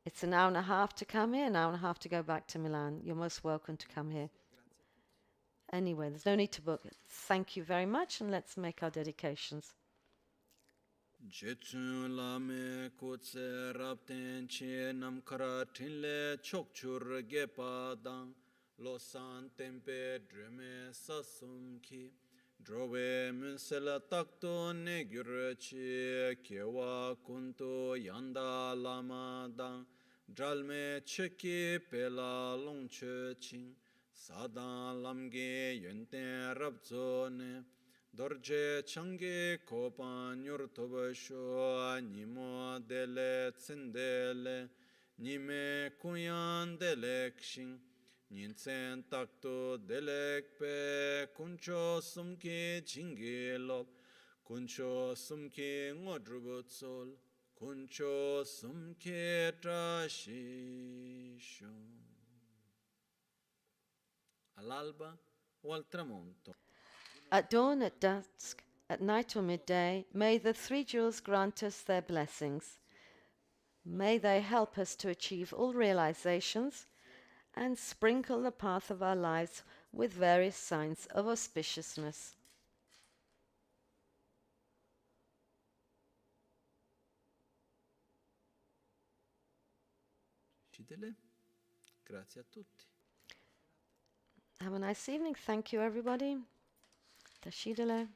It's an hour and a half to come here, an hour and a half to go back to Milan. You're most welcome to come here. Anyway, there's no need to book it. Thank you very much, and let's make our dedications. Jetsun lame kutse rapten che namkara tinle chokchur gepadang losan tempe dreme sasumki drove munsela takto negurchi kewa kunto yanda lama dang dralme cheki pela longche ching sadan lamge yenten rabzone Dorje change kopan yurtoba sho nimo dele tsendele nime kuyan delek shing ninsen takto delek pe kuncho sumki chingi lop kuncho sumki ngodrubutsol kuncho sumki trashisho all'alba o al tramonto. At dawn, at dusk, at night or midday, may the three jewels grant us their blessings. May they help us to achieve all realizations and sprinkle the path of our lives with various signs of auspiciousness. Grazie a tutti. Have a nice evening. Thank you, everybody. Tashidele.